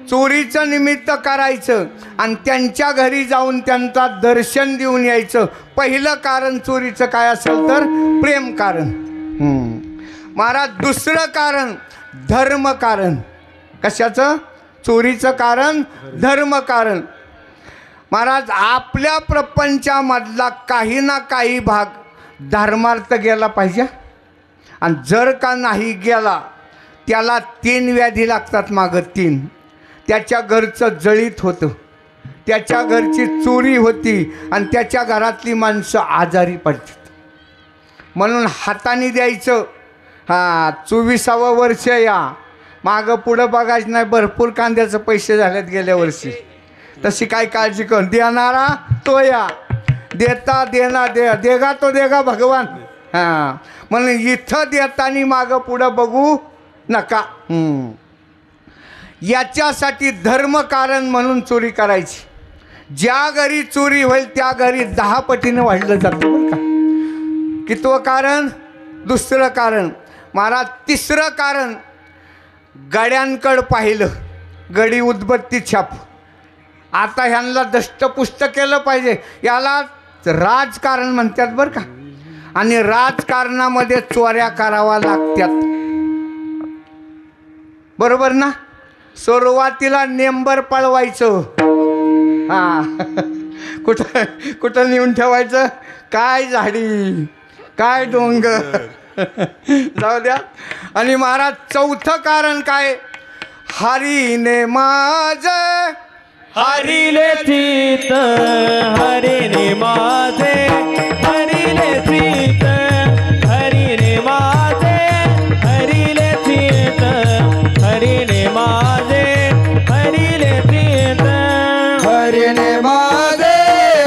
चोरीचं निमित्त करायचं आणि त्यांच्या घरी जाऊन त्यांचा दर्शन देऊन यायचं. पहिलं कारण चोरीचं काय असेल तर प्रेम कारण. महाराज दुसरं कारण धर्म कारण. कशाचं? चोरीचं कारण धर्म कारण. महाराज आपल्या प्रपंचामधला काही ना काही भाग धर्मार्थ गेला पाहिजे, आणि जर का नाही गेला त्याला 3 व्याधी लागतात. मागं 3. त्याच्या घरचं जळीत होतं, त्याच्या घरची चोरी होती, आणि त्याच्या घरातली माणसं आजारी पडतात. म्हणून हाताने द्यायचं. हां, 24वं वर्ष या, मागं पुढं बघायचं नाही. भरपूर कांद्याचे पैसे झालेत गेल्या वर्षी, तशी काय काळजी करून देणारा तो या. देता देना देगा तो देगा भगवान. हां म्हणून इथं देतानी मागं पुढं बघू नका. याच्यासाठी धर्म कारण म्हणून चोरी करायची. ज्या घरी चोरी होईल त्या घरी 10 पटीनं वाढलं जातं बरं का. कितवं कारण? दुसरं कारण. महाराज तिसरं कारण, गड्यांकडं पाहिलं, गडी उदबत्ती छाप. आता ह्यांना दष्टपुष्ट केलं पाहिजे. याला राजकारण म्हणतात बरं का. आणि राजकारणामध्ये चोऱ्या करावा लागतात. बरोबर ना. सुरुवातीला नेंबर पळवायचं. हां कुठं कुठं नेऊन ठेवायचं? काय झाडी, काय डोंगर, जाऊ द्या. आणि महाराज चौथं कारण काय? हरीने माझे हरिले चित हरिने माझे हरिले चित हरिने माझे हरिले चित हरिने माझे हरिले चित हरिने माझे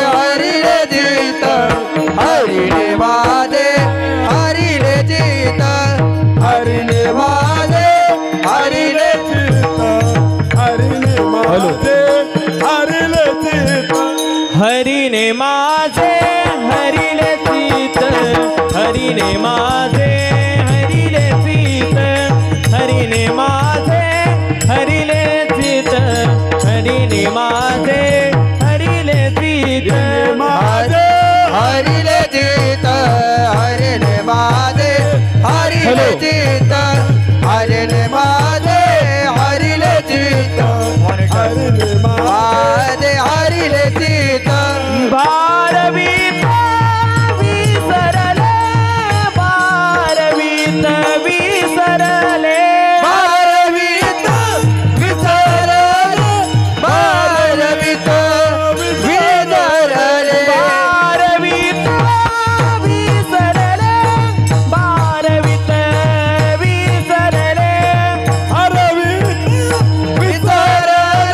हरिले चित हरिने माझे हरिले चित हरिने माझे हरिले हरिने माझे हरिले चित हरिने माझे हरिले चित हरिने माझे हरिले चित हरिने माझे हरिले चित माझे हरिले चित हरिने माझे हरिले चित हरिने माझे हरिले चित हरिने माझे हरिले चित भारवीत विसरले भारवीत विसरले भारवीत विसरले भारवीत विसरले भारवीत विसरले भारवीत विसरले भारवीत विसरले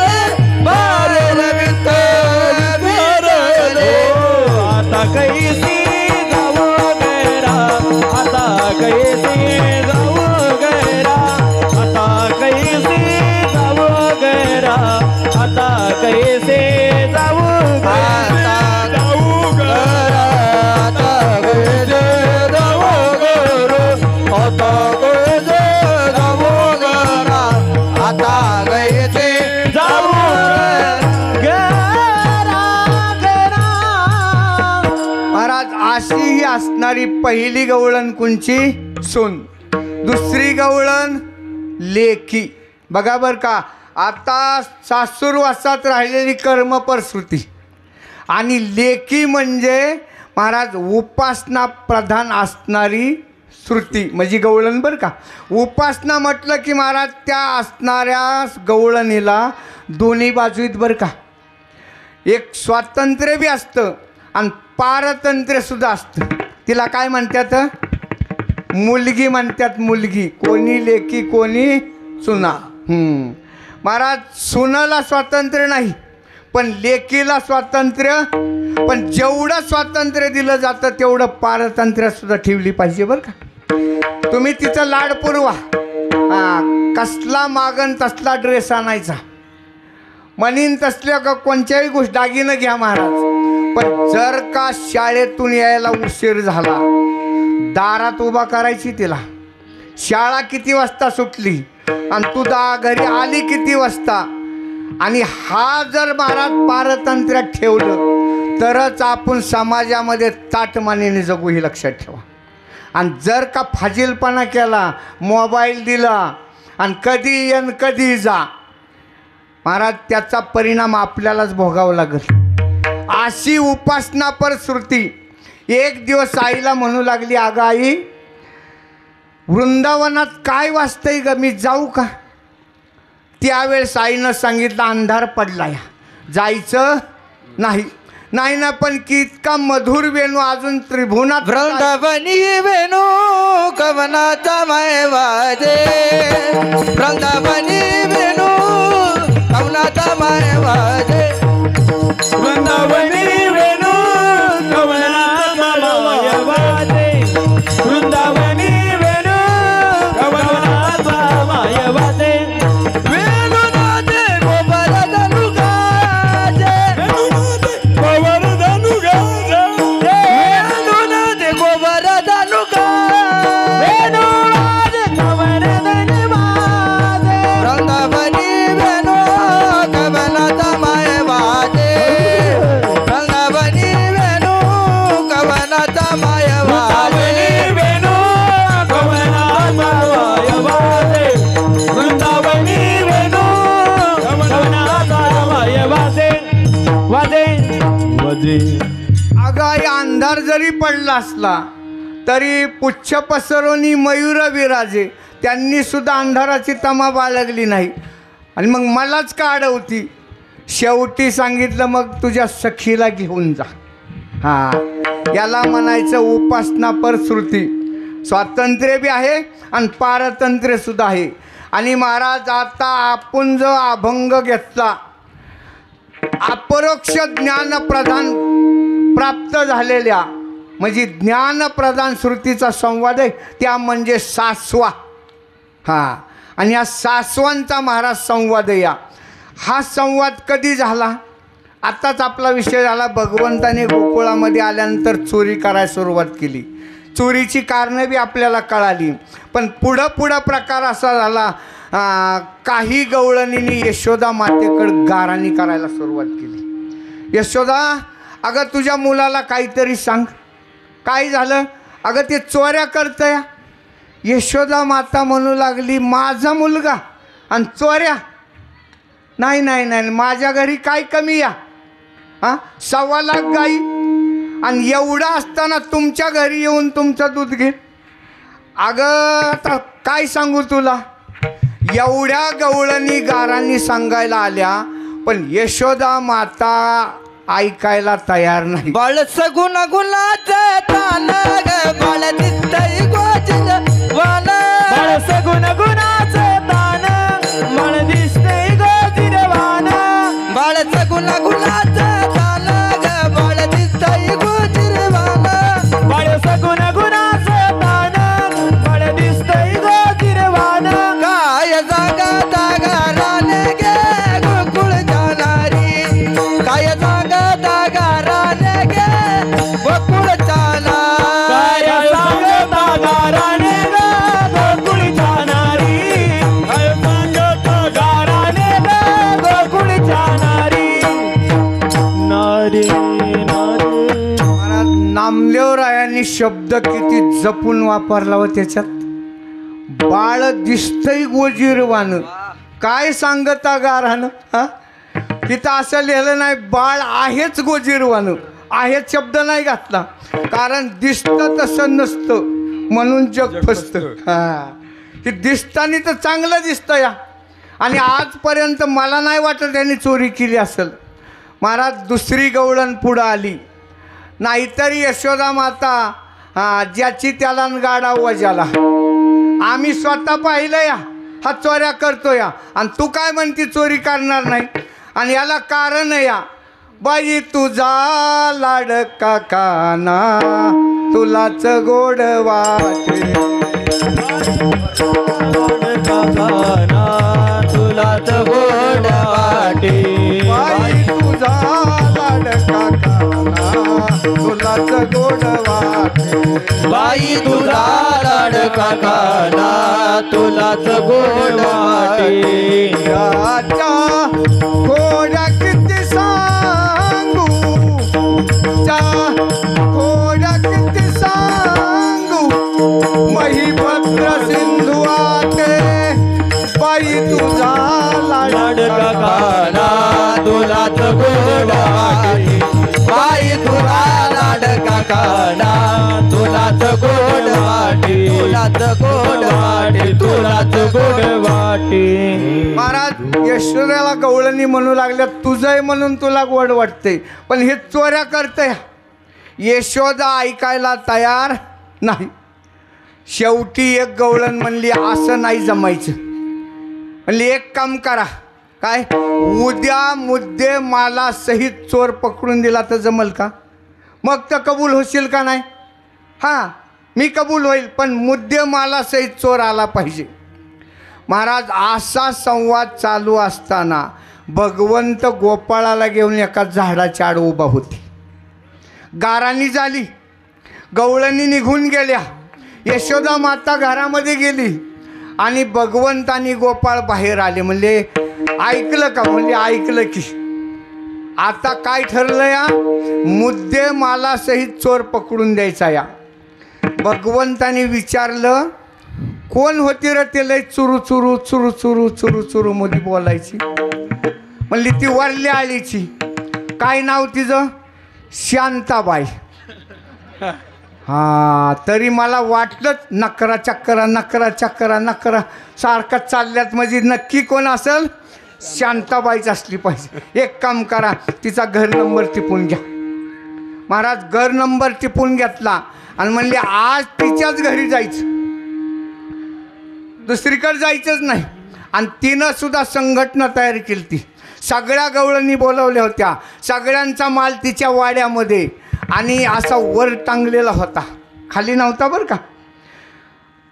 भारवीत आता कैसी जाऊ गैरा आता कैसी जाऊ गैरा आता कैसी जाऊ गैरा आता कैसे जाऊ जाऊ गैरा आता कैसे जाऊ गैरा आता कैसे जाऊ गैरा आता कैसे जाऊ महाराज. अशी ही असणारी पहिली गवळण कुंची? सून. दुसरी गवळण लेकी. बघा बर का. आता सासूरवासात राहिलेली कर्मपरश्रुती आणि लेकी म्हणजे महाराज उपासना प्रधान असणारी श्रुती म्हणजे गवळण बरं का. उपासना म्हटलं की महाराज त्या असणाऱ्या गवळणीला दोन्ही बाजू आहेत बरं का. एक स्वातंत्र्य बी असतं आणि पारतंत्र्यसुद्धा असतं. तिला काय म्हणतात? मुलगी म्हणतात. मुलगी. कोणी लेकी कोणी सुना. महाराज सुनाला स्वातंत्र्य नाही पण लेकीला स्वातंत्र्य. पण जेवढं स्वातंत्र्य दिलं जातं तेवढं पारतंत्र्यसुद्धा ठेवली पाहिजे बरं का. तुम्ही तिचं लाड पुरवा. कसला मागन तसला ड्रेस आणायचा, म्हणीन तसल्या का कोणत्याही गोष्ट दागिनं घ्या महाराज. पण जर का शाळेतून यायला उशीर झाला दारात उभा करायची तिला. शाळा किती वाजता सुटली आणि तू घरी आली किती वाजता. आणि हा जर महाराज पारतंत्र्यात ठेवलं तरच आपण समाजामध्ये ताटमानेने जगू हे लक्षात ठेवा. आणि जर का फाजीलपणा केला, मोबाईल दिला आणि कधी येन कधी जा, महाराज त्याचा परिणाम आपल्यालाच भोगावा लागेल. अशी उपासना परश्रुती. एक दिवस आईला म्हणू लागली, अगं आई वृंदावनात काय वाजतंय ग, मी जाऊ का? त्यावेळेस आईनं सांगितलं अंधार पडलाय, जायचं नाही. नाही ना पण की इतका मधुर वेणू अजून त्रिभुवनात. वृंदावनी वेणू कवनाचा माय वाजे, वृंदावनी वेणू कवनाचा माय वाजे, वृंदावनी वेणू कवनाचा माय वाजे वेणू कवनाचा माय वाजे वृंदावनी वेणू कवनाचा माय वाजे वाजे वाजे. अगं या अंधार जरी पडला असला तरी पुच्छ पसरोनी मयूर विराजे, त्यांनी सुद्धा अंधाराची तमा बाळगली नाही. आणि मग मलाच का अडवती? शेवटी सांगितलं मग तुझ्या सखीला घेऊन जा. हां, याला म्हणायचं उपासना परश्रुती. स्वातंत्र्य बी आहे आणि पारतंत्र्य सुद्धा आहे. आणि महाराज आता आपण जो अभंग घेतला, अपरोक्ष ज्ञानप्रधान प्राप्त झालेल्या म्हणजे ज्ञानप्रधान श्रुतीचा संवाद आहे, त्या म्हणजे सासवा. हां, आणि या सासवांचा महाराज संवाद आहे. हा संवाद कधी झाला? आत्ताच आपला विषय झाला. भगवंताने गोकुळामध्ये आल्यानंतर चोरी करायला सुरुवात केली. चोरीची कारणं बी आपल्याला कळाली. पण पुढं प्रकार असा झाला, काही गवळणींनी यशोदा मातेकडं गाराणी करायला सुरुवात केली. यशोदा, अगं तुझ्या मुलाला काहीतरी सांग, काय झालं? अगं ते चोऱ्या करतंय. यशोदा माता म्हणू लागली, माझा मुलगा आणि चोऱ्या? नाही नाही नाही, माझ्या घरी काय कमी या? हां, 1.25 लाख गाई आणि एवढं असताना तुमच्या घरी येऊन तुमचं दूध घे. अगं आता काय सांगू तुला, एवढ्या गवळणी गारांनी सांगायला आल्या, पण यशोदा माता ऐकायला तयार नाही. बाळ सगुण गुणाचं तान ग बाळ दिसतंय गोजिर वान, बाळ सगुण गुणाचं दान बाळ दिसतंय गोजिरवान, बाळ सगुण गुणाचं तान ग बाळ दिसतंय गोजिर वान, बाळ सगुण गुणाचं दान बाळ दिसतंय गोजिरवान. काय जागा जागा राने गे गोकुळ जाणारी, काय जागा जागा राने गे गोकुळ जाणारी, काय सांगता गाराने ग गोकुळ जाणारी, काय सांगता गाराने ग गोकुळ जाणारी. नारी नारी महाराज नामदेवरायांनी शब्द किती जपून वापरला व त्याच्यात. बाळ दिसतंय गोजीरवान, काय सांगता गारानं? हां, तिथं असं लिहिलं नाही बाळ आहेच गोजीरवान. आहेच शब्द नाही घातला, कारण दिसतं तसं नसतं म्हणून जग फसतं. हां, की दिसतानी तर चांगलं दिसतं या. आणि आजपर्यंत मला नाही वाटत त्यांनी चोरी केली असेल. महाराज दुसरी गवळण पुढं आली, नाहीतरी यशोदा माता ज्याची त्याला गाडा वजाला. आम्ही स्वतः पाहिलं या, हा चोऱ्या करतो या, आणि तू काय म्हणती चोरी करणार नाही? आणि याला कारण या, बाई तुझा लाडका काना तुलाच गोड वाटे, काकाना तुलाच गोड वाटे, बाई तुझा लाडका काना तुलाच गोड वाटे, बाई तुला लाडका काना तुलाच गोड वाटे, याच्या खोड्या किती सांगू, खोड्या किती सांगू, महिभद्र सिंधू आते, बाई तुझा लाडका काना तुलाच गोड वाटे, बाई तुला लाडका काना तुलाच गोड वाटे, तुलाच गोड वाटे, तुलाच गोड वाटे. महाराज यशोदाला गवळणी म्हणू लागल्या, तुझंय म्हणून तुला गोड वाटते, पण हे चोऱ्या करते. यशोदा ऐकायला तयार नाही. शेवटी एक गवळण म्हणली, असं नाही जमायचं. म्हणली एक काम करा, काय उद्या मुद्दे मला सहित चोर पकडून दिला तर जमल का? मग तर कबूल होशील का नाही? हां, मी कबूल होईल, पण मुद्दे मला सहित चोर आला पाहिजे. महाराज असा संवाद चालू असताना भगवंत गोपाळाला घेऊन एका झाडाच्या आड उभा होते. गाराणी झाली, गवळणी निघून गेल्या, यशोदा माता घरामध्ये गेली आणि भगवंत आणि गोपाळ बाहेर आले. म्हणले ऐकलं का? म्हणले ऐकलं की. आता काय ठरलं या मुद्दे मला सहित चोर पकडून द्यायचा या भगवंताने विचारलं कोण होती रे ते लय चुरू चुरू चुरू चुरू चुरू चुरू मध्ये बोलायची म्हणली ती वरल्या आळीची काय नाव तिचं शांताबाई हा तरी मला वाटलंच नकरा चक्करा नकरा चक्करा नकरा सारखं चालल्यात म्हणजे नक्की कोण असेल शांताबाईच असली पाहिजे एक काम करा तिचा घर नंबर टिपून घ्या महाराज घर नंबर टिपून घेतला आणि म्हणले आज तिच्याच घरी जायचं दुसरीकडे जायचंच नाही आणि तिनं सुद्धा संघटना तयार केली ती सगळ्या गवळणी बोलवल्या होत्या सगळ्यांचा माल तिच्या वाड्यामध्ये आणि असा वर टांगलेला होता खाली नव्हता बरं का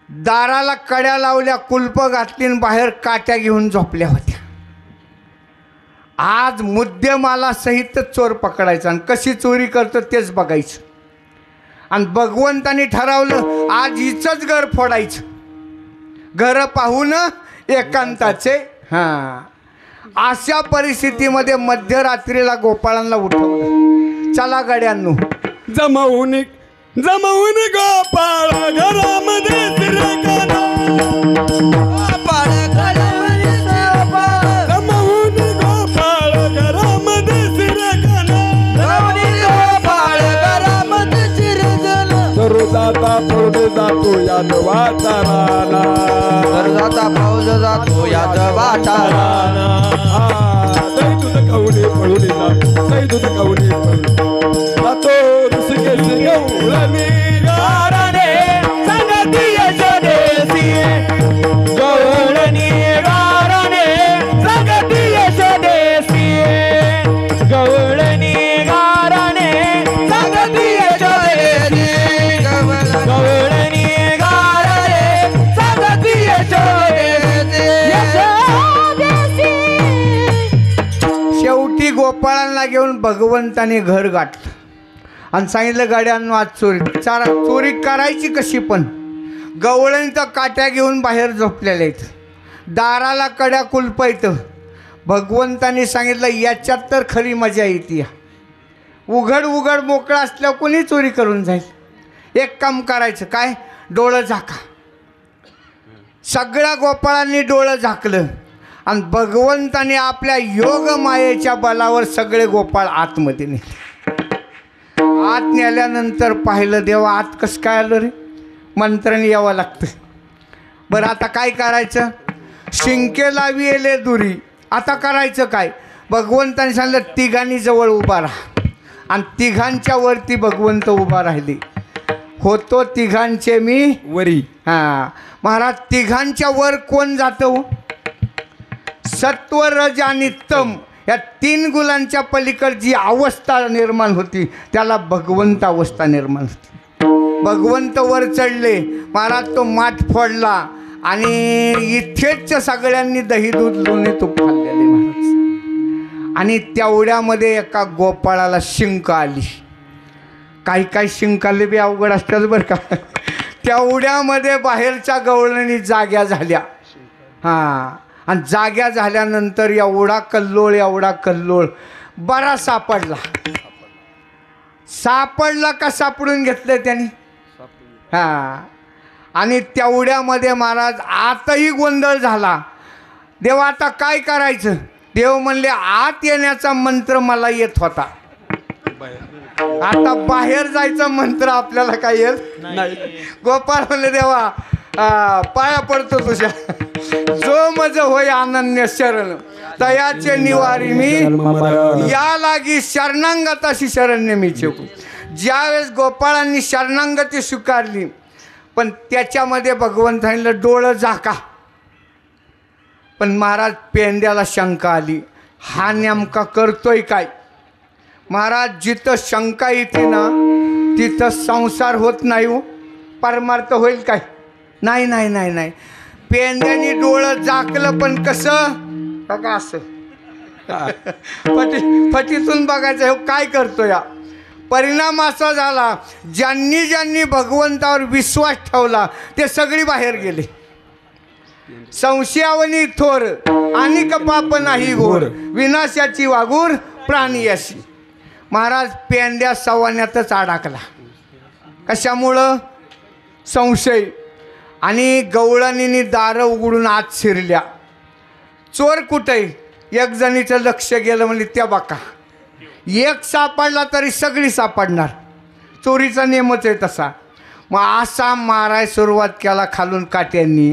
दाराला कड्या लावल्या कुलप घातली आणि बाहेर काट्या घेऊन झोपल्या होत्या आज मुद्देमाला सहित चोर पकडायचा आणि कशी चोरी करतो तेच बघायचं आणि भगवंतानी ठरवलं आज हिचंच घर फोडायचं घर पाहून एकांताचे हां अशा परिस्थितीमध्ये मध्यरात्रीला गोपाळांना उठवलं चला गड्यांनो जमावून गोपाळ घरामध्ये शिरकाना गोपाळ घरामध्ये शिरकाना जमावून गोपाळ घरामध्ये शिरकाना गोपाळ घरामध्ये शिरकाना दररोज जाता पळून जातो याद वाचाराला जाता पाऊस जातो याद वाटाला दही दूध खाऊन पळून जातो दही दूध खाऊन पळून जातो दुसरे गवळणी गाराने संगती यशोदेसी गवळणी गाराने संगती यशोदेसी गवळणी गाराने संगती यशोदेसी गवळणी गाराने संगती यशोदेसी शेवटी गोपाळांना घेऊन भगवंताने घर गाठलं आणि सांगितलं गाड्यांनो आज चोरी करायची कशी पण गवळणी तर काट्या घेऊन बाहेर झोपलेल्या आहेत दाराला कड्या कुलप येतं भगवंताने सांगितलं याच्यात तर खरी मजा येते उघड उघड मोकळा असल्यावर कोणी चोरी करून जाईल एक काम करायचं काय डोळं झाका सगळ्या गोपाळांनी डोळं झाकलं आणि भगवंताने आपल्या योग मायेच्या बलावर सगळे गोपाळ आतमध्ये नेले आत नेल्यानंतर पाहिलं देवा आत कसं काय आलं रे मंत्राने यावं लागतं बरं आता काय करायचं शिंके लावी येले दुरी आता करायचं काय भगवंताने सांगितलं तिघांनी जवळ उभा राहा आणि तिघांच्या वरती भगवंत उभा राहिले होतो तिघांचे मी वरी हां महाराज तिघांच्या वर कोण जातं सत्व रज आणि तम या तीन गुणांच्या पलीकडे जी अवस्था निर्माण होती त्याला भगवंत अवस्था निर्माण होती भगवंत वर चढले महाराज तो माठ फोडला आणि इथेच सगळ्यांनी दही दूध लोणी तूप खाल्लेले महाराज आणि तेवढ्यामध्ये एका गोपाळाला शिंक आली काही काही शिंक आले बी अवघड असतात बरं का तेवढ्यामध्ये बाहेरच्या गवळणी जाग्या झाल्या हां आणि जाग्या झाल्यानंतर एवढा कल्लोळ बरा सापडला का सापडून घेतलं त्यांनी हां आणि तेवढ्यामध्ये महाराज आतही गोंधळ झाला देव आता काय करायचं देव म्हणले आत येण्याचा मंत्र मला येत होता आता बाहेर जायचा मंत्र आपल्याला काय येईल नाही गोपाळ म्हणले देवा पाया पडतो तुझ्या जो मज होय अनन्य शरण तयाचे निवारी मी या लागी शरणांगताशी शरण्य मी चेकू ज्यावेळेस गोपाळांनी शरणांगती स्वीकारली पण त्याच्यामध्ये भगवंतांनी डोळं झाका पण महाराज पेंड्याला शंका आली हा नेमका करतोय काय महाराज जिथं शंका येते ना तिथं संसार होत नाही हो परमार्थ होईल काय नाही नाही नाही नाही पेंड्याने डोळं झाकलं पण कसं बघा असं फटीतून बघायचं हे काय करतो या परिणाम असा झाला ज्यांनी ज्यांनी भगवंतावर विश्वास ठेवला ते सगळी बाहेर गेले संशयावनी थोर आणि पाप नाही घोर विनाशाची वागूर प्राणीयाशी. महाराज पेंड्या सवाण्यातच अडकला. कशामुळं? संशय. आणि गवळणीने दारं उघडून आत शिरल्या. चोर कुठे? एक जणीचं लक्ष गेलं म्हणजे त्या बाका एक सापडला तरी सगळी सापडणार. चोरीचा नियमच आहे तसा. मग असा माराय सुरुवात केला खालून काट्यांनी.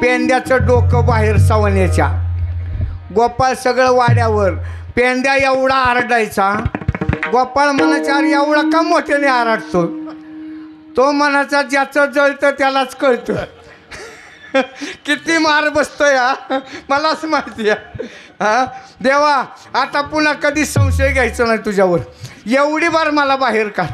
पेंड्याचं डोकं बाहेर सवण्याच्या. गोपाळ सगळं वाड्यावर. पेंड्या एवढा आरडायचा. गोपाळ म्हणायचा अरे एवढा का मोठ्याने आरडतो? तो म्हणायचा ज्याचं जळतं त्यालाच कळतं. किती मार बसतोय हा मलाच माहिती आहे. हा देवा आता पुन्हा कधी संशय घ्यायचा नाही तुझ्यावर. एवढी बार मला बाहेर काढ.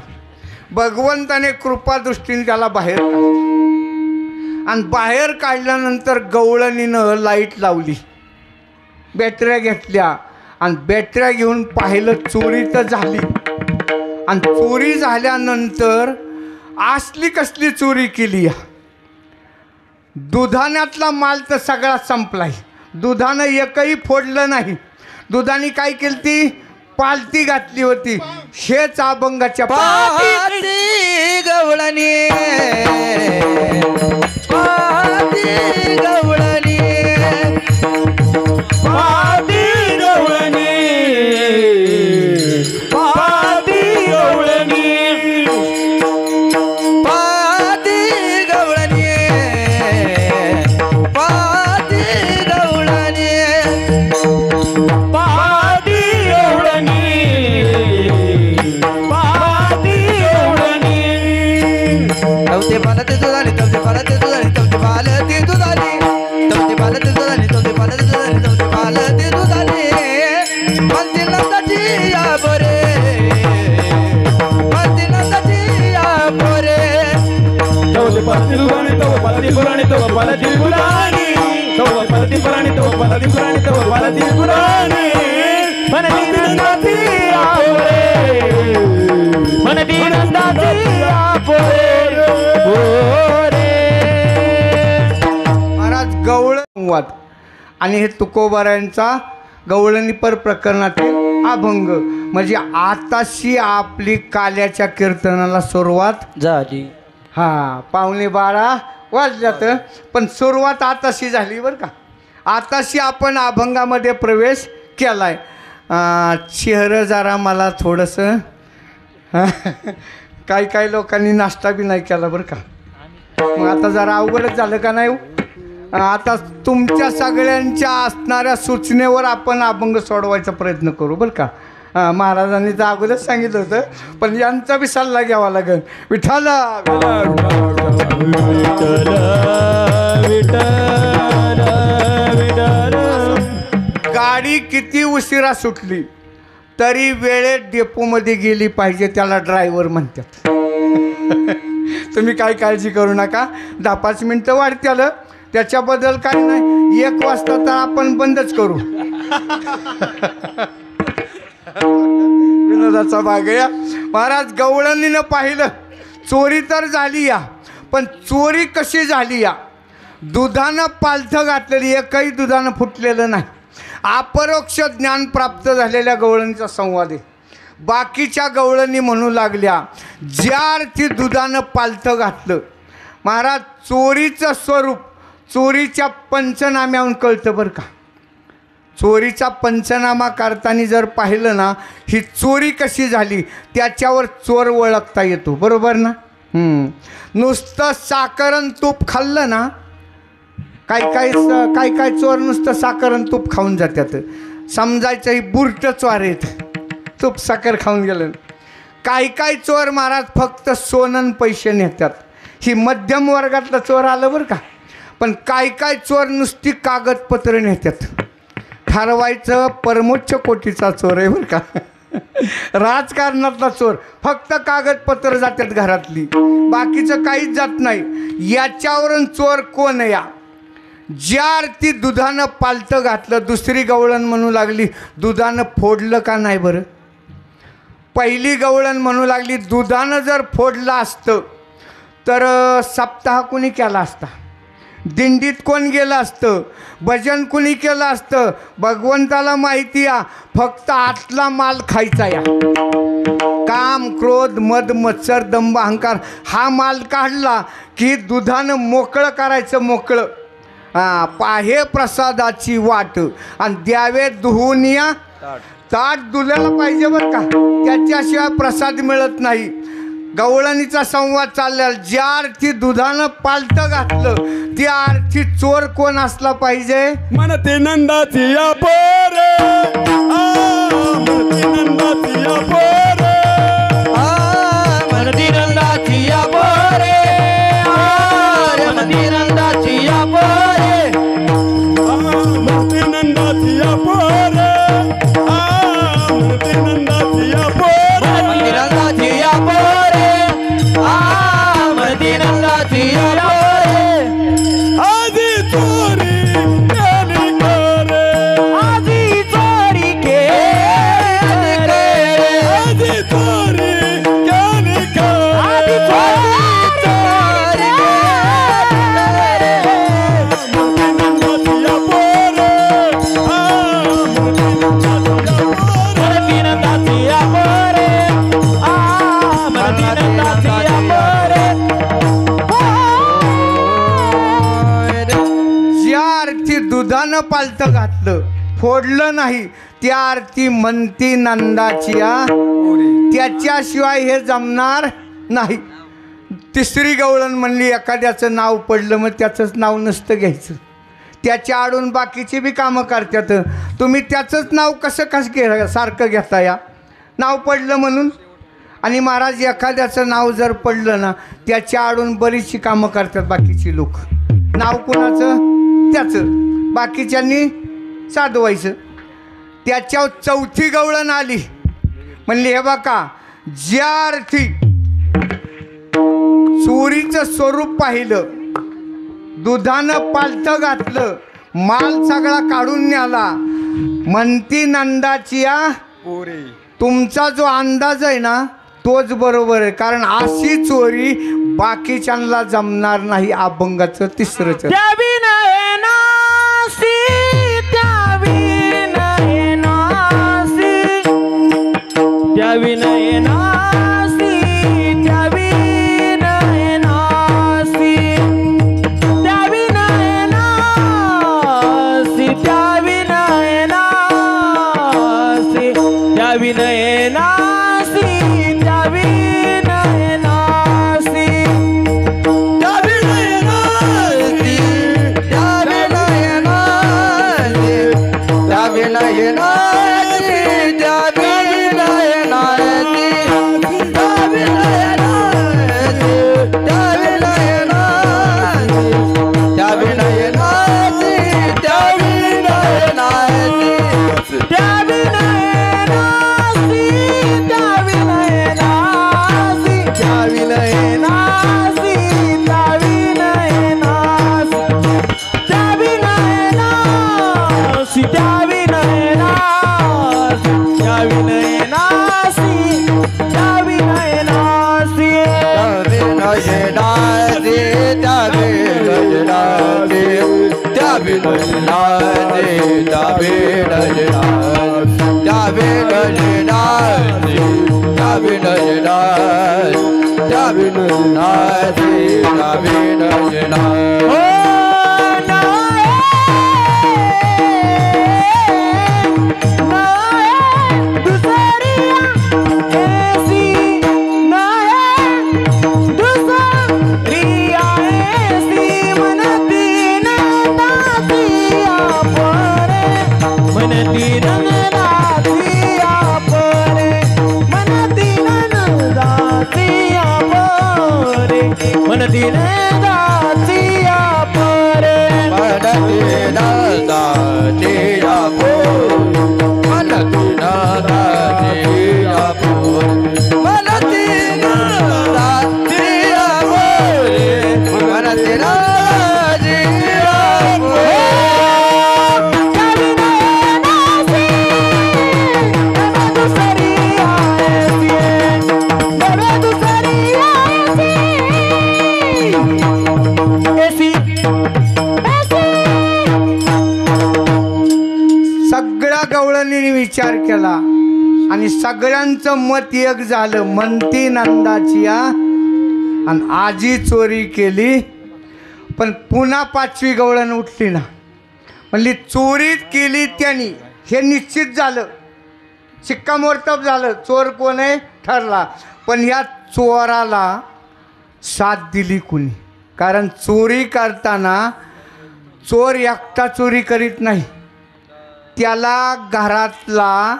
भगवंताने कृपादृष्टीने त्याला बाहेर काढ. आणि बाहेर काढल्यानंतर गवळणीनं लाईट लावली. बॅटऱ्या घेतल्या आणि बॅटऱ्या घेऊन पाहिलं चोरी तर झाली. आणि चोरी झाल्यानंतर असली कसली चोरी केली. दुधाण्यातला माल तर सगळा संपलाय. दुधानं एकही फोडलं नाही. दुधाने काय केली ती? पालती घातली होती. हेच अभंगाच्या पाती गवळणी पाती गवळणी पादी गवळणी पादी गवळणी पाती गवळणी पाती गवळणी पादी गवळणी पादी गवळणी तवते पालते दुधानी तवते पालते दुधानी तवते पालते दुधानी तवते पालते दुधानी तवते पालते दुधानी तवते पालते दुधानी म्हणते नंदाची या बरे म्हणते नंदाची या बरे तव पालती दुधानी तव पालती पुराणी तव पालती पुराणी तव पालती पुराणी तव पालती पुराणी तव पालती पुराणी मनदी नंदाची आपोरे मनदी नंदाची आपोरे ओरे. महाराज गवळ संवाद आणि हे तुकोबारायांचा गवळणीपर प्रकरणातील अभंग म्हणजे आताशी आपली काल्याच्या कीर्तनाला सुरुवात झाली. हा 11:15 वाजल्यात पण सुरुवात आताशी झाली बरं का. आताशी आपण अभंगामध्ये प्रवेश केलाय. चेहरं जरा मला थोडंसं काही लोकांनी नाश्ता बी नाही केला बरं का. मग आता जरा अवघडच झालं का नाही? आता तुमच्या सगळ्यांच्या असणाऱ्या सूचनेवर आपण अभंग सोडवायचा प्रयत्न करू बरं का. महाराजांनी तर अगोदरच सांगितलं होतं पण यांचा बी सल्ला घ्यावा लागेल. विठाला गाडी किती उशिरा सुटली तरी वेळेत डेपोमध्ये गेली पाहिजे त्याला ड्रायव्हर म्हणतात. तुम्ही काय काळजी करू नका. 10-5 मिनटं वाढत्याल त्याच्याबद्दल काही नाही. 1 वाजता तर आपण बंदच करू. विनोदाचा भाग या. महाराज गवळणीनं पाहिलं चोरी तर झाली या पण चोरी कशी झाली या? दुधानं पालथं घातलेली एकही दुधानं फुटलेलं नाही. अपरोक्ष ज्ञान प्राप्त झालेल्या गवळणीचा संवाद आहे. बाकीच्या गवळणी म्हणू लागल्या ज्या अर्थी दुधानं पालथं घातलं. महाराज चोरीचं स्वरूप चोरीच्या पंचनाम्याहून कळतं बरं का. चोरीचा पंचनामा करताना जर पाहिलं ना ही चोरी कशी झाली त्याच्यावर चोर ओळखता येतो. बरोबर ना? नुसतं साखरण तूप खाल्लं ना काय चोर नुसतं साखरण तूप खाऊन जातात. समजायचं ही बुरट चोर आहेत. तूप साखर खाऊन गेलं. काय चोर महाराज फक्त सोनं पैसे नेतात. ही मध्यम वर्गातलं चोर आलं बरं का. पण काय चोर नुसती कागदपत्र नेतात. ठरवायचं परमोच्च कोटीचा चोर आहे बरं का. राजकारणातला चोर फक्त कागदपत्र जातात घरातली बाकीचं काहीच जात नाही. याच्यावरून चोर कोण या? ज्या अर्थी दुधानं पालथं घातलं. दुसरी गवळण म्हणू लागली दुधानं फोडलं का नाही बरं? पहिली गवळण म्हणू लागली दुधानं जर फोडलं असतं तर सप्ताह कुणी केला असता? दिंडीत कोण गेलं असतं, भजन कुणी केलं असतं, भगवंताला माहिती आहे. फक्त आतला माल खायचा या. काम, क्रोध, मद, मत्सर, दंभ, अहंकार हा माल काढला की दुधानं मोकळं करायचं, मोकळं. पाहे प्रसादाची वाट आणि द्यावे धुवून या ताट. धुल्याला पाहिजे बरं का, त्याच्याशिवाय प्रसाद मिळत नाही. गवळणीचा संवाद चाललेला, ज्या अर्थी दुधानं पालतं घातलं त्या अर्थी चोर कोण असला पाहिजे. म्हणते नंदाची या पोरे, म्हणते नंदाची या पोरे, म्हणती नंदाची या पोरे, म्हणती नंदाची या पोरे, म्हणते नंदाची या पोरे, म्हणते नंदाची या पोरे, म्हणती नंदाची या पोरे, म्हणती नंदाची या पोरे. आधी चोरी केली करे, आधी चोरी केली रे, आधी चोरी केली करे, आधी चोरी केली रे. म्हणते नंदाची या पोरे, म्हणते नंदाची या पोरे. म्हणती नंदाची या पोरे, ज्या अर्थी दुधानं पालतं घातलं, फोडलं नाही, त्या अर्थी म्हणती नंदाची या. त्याच्याशिवाय हे जमणार नाही. तिसरी गवळण म्हणली, एखाद्याचं नाव पडलं मग त्याचंच नाव नसतं घ्यायचं. त्याच्या आडून बाकीची बी कामं करतात. तुम्ही त्याचंच नाव कसं सारखं घेता या, नाव पडलं म्हणून. आणि महाराज एखाद्याचं नाव जर पडलं ना, त्याच्या आडून बरीचशी कामं करतात बाकीची लोक. नाव कोणाचं? त्याचं. बाकीच्यांनी साधवायचं. त्याच्यावर चौथी गवळण आली, म्हणली हे बघा, ज्या अर्थी चोरीचं स्वरूप पाहिलं, दुधानं पालतं घातलं, माल सगळा काढून न्याला, म्हणती नंदाची या पोरे. तुमचा जो अंदाज आहे ना तोच बरोबर आहे. कारण अशी चोरी बाकीच्यांना जमणार नाही. अभंगाचं तिसरं चरण. द्यावी नाही नासी, द्यावी नाही नासी, द्यावी नाही नासी, द्यावी नाही नासी, द्यावी नाही नासी, द्यावी नाही नासी, द्यावी नाही नासी, द्यावी नाही नासी. द्यावी नाही नासी, द्यावी नाही नासी, द्यावी नाही नासी, द्यावी नाही नासी, द्यावी नाही नासी, द्यावी नाही नासी, द्यावी नाही नासी, द्यावी नाही नासी. द्यावी नाही नासी, द्यावी नाही नासी, द्यावी नाही नासी, द्यावी नाही नासी, द्यावी नाही नासी, द्यावी नाही नासी, द्यावी नाही नासी, द्यावी नाही नासी. द्यावी नाही नासी, द्यावी नाही नासी, द्यावी नाही नासी, द्यावी नाही नासी, द्यावी नाही नासी, द्यावी नाही नासी. ओ नाय दुसरी ऐसी नाय दुसरी ऐसी म्हणती नंदाची आपरे, म्हणती नंदाची आपरे, म्हणती नंदाची आपरे, म्हणती नंदाची आपरे. मनती नंदाची आपरे, मनती नंदाची आपरे, मनती नंदाची आपरे, मनती नंदाची आपरे. द्यावी नाही नासी, नव्हे दुसरी ऐसी, नव्हे दुसरी ऐसी, ऐसी सगळ्यांचं मत एक झालं, म्हणती नंदाची आणि आजी चोरी केली. पण पुन्हा 5वी गवळण उठली ना, म्हणली चोरी केली त्यांनी, हे निश्चित झालं, शिक्कामोर्तब झालं, चोर कोण आहे ठरला. पण या चोराला साथ दिली कुणी? कारण चोरी करताना चोर एकटा चोरी करीत नाही, त्याला घरातला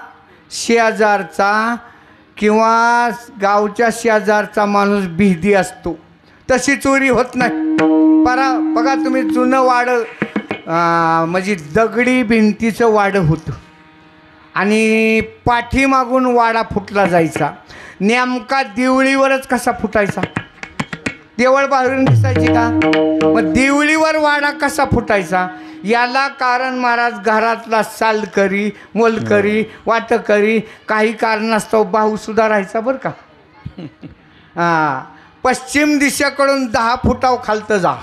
शेजारचा किंवा गावच्या शेजारचा माणूस भीती असतो, तशी चोरी होत नाही. बघा तुम्ही जुनं वाडं म्हणजे दगडी भिंतीचं वाडं होतं आणि पाठीमागून वाडा फुटला जायचा. नेमका देवळीवरच कसा फुटायचा? देवळ बाहेरून दिसायची का? मग देवळीवर वाडा कसा फुटायचा? याला कारण महाराज घरातला सालकरी, मोलकरी, वाटकरी काही कारणास्तव भाऊ सुद्धा राहायचा बरं का. पश्चिम दिशेकडून 10 फुटावर खालतं जा,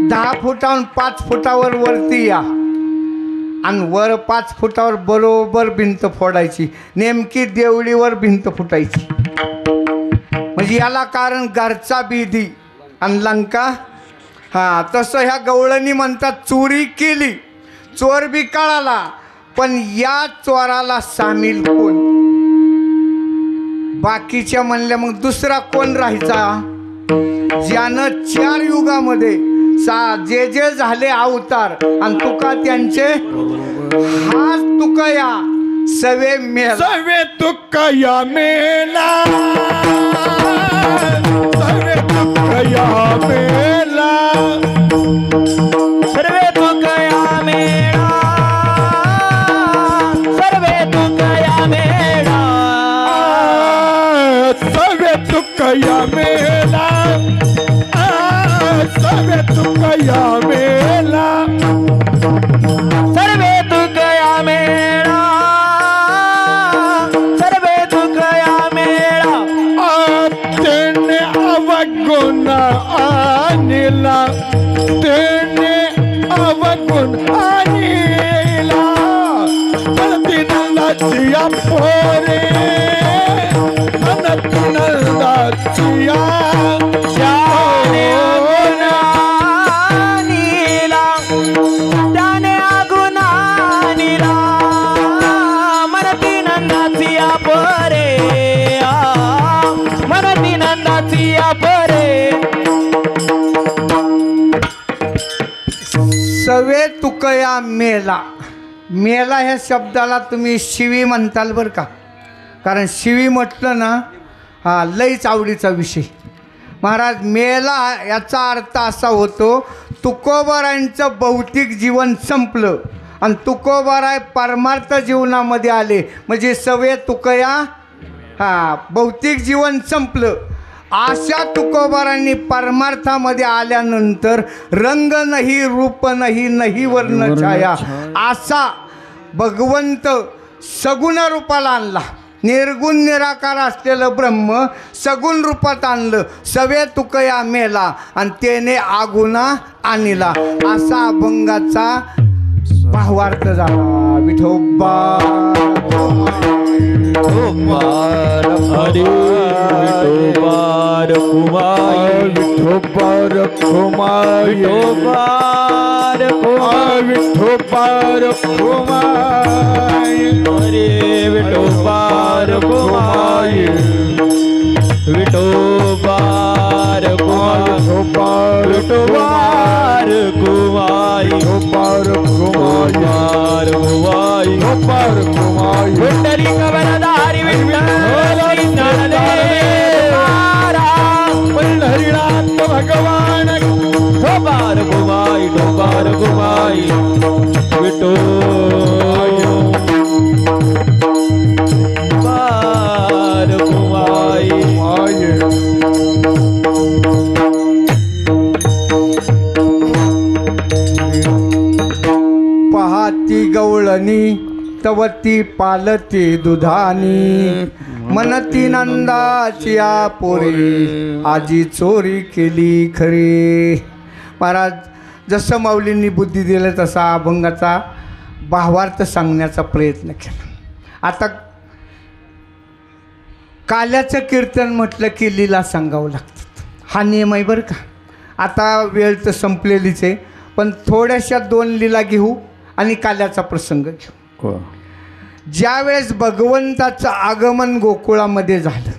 10 फुटाहून 5 फुटावर वरती या आणि वर 5 फुटावर बरोबर भिंत फोडायची, नेमकी देवळीवर भिंत फुटायची. म्हणजे याला कारण घरचा बिधी आणि लंका. तसं ह्या गवळणी म्हणतात चोरी केली, चोर बी कळाला, पण या चोराला सामील कोण? बाकीच्या म्हणल्या मग दुसरा कोण राहायचा? ज्यानं 4 युगामध्ये जे जे झाले अवतार आणि तुका त्यांचे, हाच तुका या सवे मेला, सवे तुकया मेला, सवे तुकया मेला, सर्वे तुकया मेळा, सर्वे तुकया मेळा, सवे तुकया मेला, सवे तुकया मेला, सर्वे तुकया मेळा, सर्वे तुकया मेळा. तेने अवगुण आणला, तेने अवगुण आणला, नंदी नंदाचिया पोरे, नंदी नंदाचिया त्याने गुणानीला, त्याने गुणानीला, मनती नंदाची अपरे, मनती नंदाची अपरे. सवे तुकया मेला. मेला ह्या शब्दाला तुम्ही शिवी म्हणताल बरं का, कारण शिवी म्हटलं ना लईच आवडीचा विषय. महाराज मेला याचा अर्थ असा होतो, तुकोबारायांचं भौतिक जीवन संपलं आणि तुकोबाराय परमार्थ जीवनामध्ये आले, म्हणजे सवे तुकया भौतिक जीवन संपलं. अशा तुकोबारांनी परमार्थामध्ये आल्यानंतर रंग नाही, रूप नाही, नाही वर्ण छाया, असा भगवंत सगुण रूपाला आणला. निर्गुण निराकार असलेलं ब्रह्म सगुण रूपात आणलं. सवे तुकया मेला आणि त्याने आगुना आणला, असा अभंगाचा भावार्थ झाला. विठोबा हरी विठोबार कुमार, विठोबार कुमार, विठोबार कुमार, विठोबार कुमार, हरे विठोबार कुमार, विठोबार कुमार, विठोबार विठोबार कुमार, विठोबार कुमार, विठोबार कुमार, विठ्ठली कवरधारी विठ्ठल पंढरीनाथ भगवान, ढोबार घुमाई, ढोबार घुमाई, विठो बार घुमाई. पहाती गवळणी तवती पालती दुधानी, मनती नंदाची पोरी, आजी चोरी केली खरी. महाराज जसं माऊलींनी बुद्धी दिलं तसा अभंगाचा भावार्थ सांगण्याचा प्रयत्न केला. आता काल्याचं कीर्तन म्हटलं की लीला सांगावं लागतं. हा नियम आहे बरं का. आता वेळ तर संपलेलीच आहे, पण थोड्याशा 2 लीला घेऊ आणि काल्याचा प्रसंग घेऊ. ज्यावेळेस भगवंताचं आगमन गोकुळामध्ये झालं,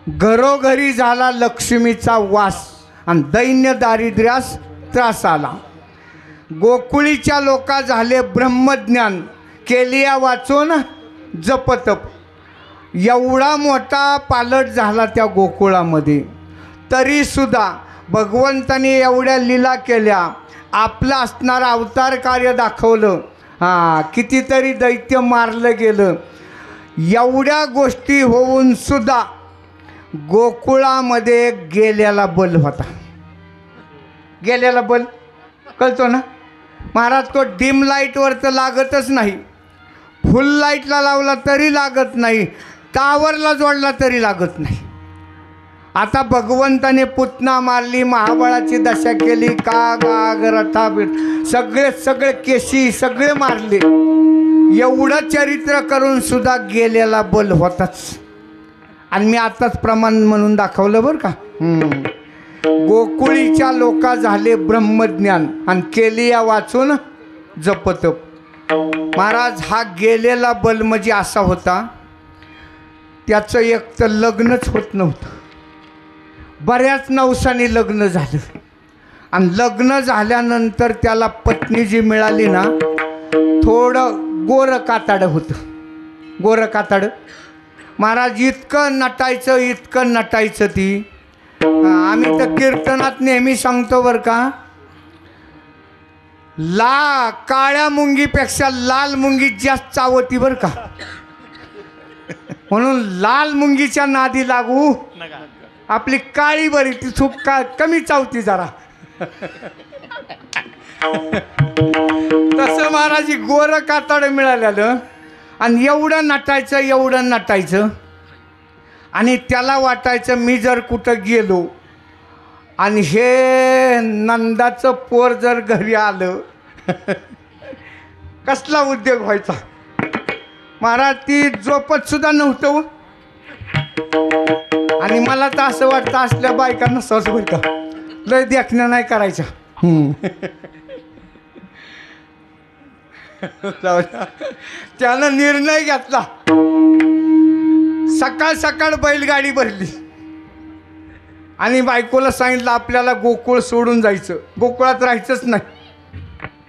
घरोघरी झाला लक्ष्मीचा वास आणि दैन्य दारिद्र्यास त्रास आला. गोकुळीच्या लोका झाले ब्रह्मज्ञान, केलिया वाचून जपतप. एवढा मोठा पालट झाला त्या गोकुळामध्ये, तरीसुद्धा भगवंताने एवढ्या लीला केल्या, आपलं असणारं अवतार कार्य दाखवलं. कितीतरी दैत्य मारलं गेलं. एवढ्या गोष्टी होऊन सुद्धा गोकुळामध्ये गेलेला बल होता. गेलेला बल कळतो ना महाराज. तो डिम लाईटवर तर लागतच नाही, फुल लाईटला लावला तरी लागत नाही, टावरला जोडला तरी लागत नाही. आता भगवंताने पुतना मारली, महाबळाची दशा केली, काग आग रथा सगळे केशी सगळे मारले. एवढं चरित्र करून सुद्धा गेलेला बल होताच. आणि मी आताच प्रमाण म्हणून दाखवलं बरं का. गोकुळीच्या लोका झाले ब्रह्मज्ञान आणि केलिया वाचून जपतप. महाराज हा गेलेला बल म्हणजे असा होता, त्याचं एक तर लग्नच होत नव्हतं. बऱ्याच नवसाने लग्न झालं आणि लग्न झाल्यानंतर त्याला पत्नी जी मिळाली ना, थोडं गोरं काताडं होतं. गोरं काताडं महाराज इतकं नटायचं ती. आम्ही तर कीर्तनात नेहमी सांगतो बरं का, काळ्या मुंगीपेक्षा लाल मुंगी जास्त चावती बरं का. म्हणून लाल मुंगीच्या नादी लागू, आपली काळी बरी ती खूप कमी चावती जरा. तसं महाराज गोरं कातड मिळालेलं आणि एवढं नटायचं आणि त्याला वाटायचं मी जर कुठं गेलो आणि हे नंदाचं पोर जर घरी आलं कसला उद्योग व्हायचा. महाराज ती झोपत सुद्धा नव्हतं. आणि मला तर असं वाटतं असल्या बायकांना सहज बरं का, लय देखण्या नाही करायच्या. त्यानं निर्णय घेतला, सकाळ बैलगाडी भरली आणि बायकोला सांगितलं आपल्याला गोकुळ सोडून जायचं, गोकुळात राहायचंच नाही.